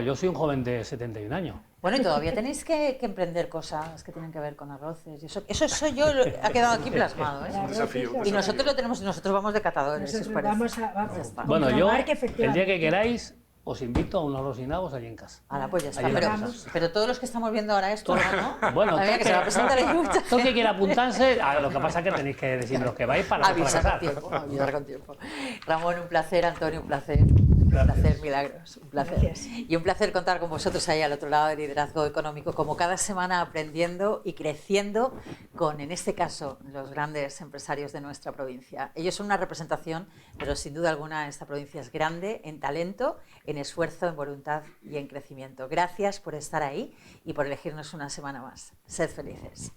Yo soy un joven de 71 años. Bueno, y todavía tenéis que emprender cosas que tienen que ver con arroces. Y eso yo ha quedado aquí plasmado, ¿eh? Y nosotros lo tenemos, nosotros vamos de catadores, si os Nosotros parece. vamos a Bueno, yo, comprobar que el efectivamente. día que queráis, os invito a un arroz sin nabos allí en casa. Ahora, pues ya está. Ahí Pero, vamos. pero todos los que estamos viendo ahora esto, ¿no? Bueno, Madre mía, que se va a presentar ahí mucha todo que gente. quiera apuntarse, lo que pasa es que tenéis que decir los que vais para Avisar casar. con tiempo, avisar con tiempo. Ramón, un placer. Antonio, un placer. Un placer, Milagros, un placer. Gracias. Y un placer contar con vosotros ahí al otro lado de Liderazgo Económico, como cada semana aprendiendo y creciendo con, en este caso, los grandes empresarios de nuestra provincia. Ellos son una representación, pero sin duda alguna esta provincia es grande en talento, en esfuerzo, en voluntad y en crecimiento. Gracias por estar ahí y por elegirnos una semana más. Sed felices.